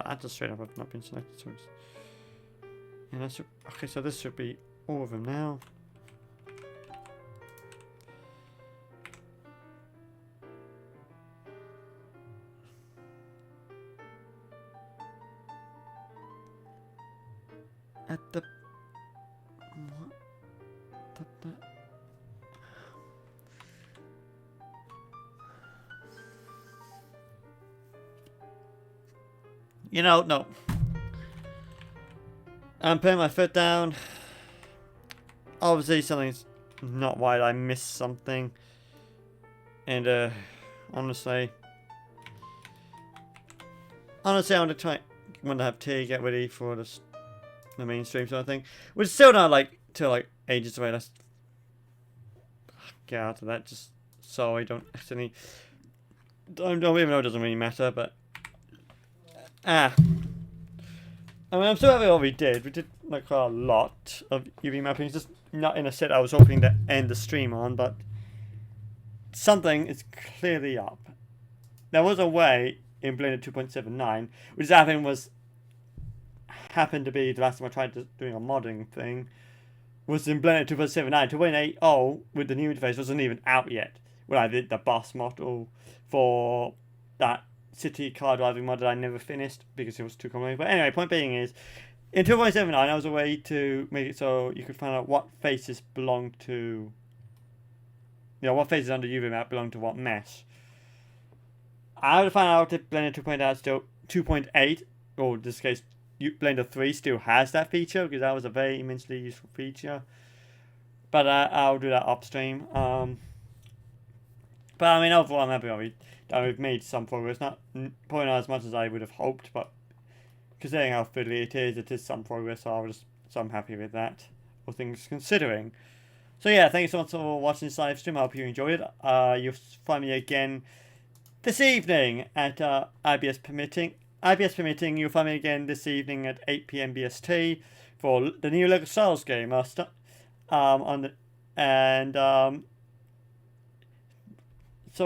that just straight up have not been selected. So it's, yeah, that should, okay, so this should be all of them now. At the what? You know, no. I'm putting my foot down. Obviously, something's not right. I missed something, and honestly, I want to try when I have tea, get ready for this. The mainstream sort of thing, which is still not like till like ages away. Let's get out of that. Just so I don't accidentally. Don't even know. It doesn't really matter, but I mean, I'm still happy with what we did. We did like a lot of UV mapping. It's just not in a set I was hoping to end the stream on, but something is clearly up. There was a way in Blender 2.79, which happened to be the last time I tried doing a modding thing, was in Blender 2.79. 2.80 with the new interface wasn't even out yet when I did the bus model for that city car driving mod that I never finished because it was too complicated. But anyway, point being is, in 2.79 there was a way to make it so you could find out what faces belong to, you know, what faces under UV map belong to what mesh. I would find out if Blender 2.8 is still 2.8, or in this case Blender 3 still has that feature, because that was a very immensely useful feature. But I'll do that upstream. But I mean, overall, I'm happy we've made some progress. Probably not as much as I would have hoped, but considering how fiddly it is some progress. So I'm happy with that, all things considering. So yeah, thank you so much for watching this live stream. I hope you enjoyed it. You'll find me again this evening at IBS permitting. IBS permitting, you'll find me again this evening at 8 PM BST for the new LEGO Star Wars game. So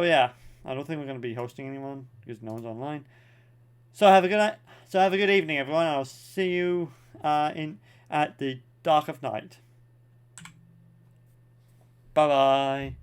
yeah, I don't think we're going to be hosting anyone because no one's online. So have a good night. So have a good evening, everyone. I'll see you at the dark of night. Bye bye.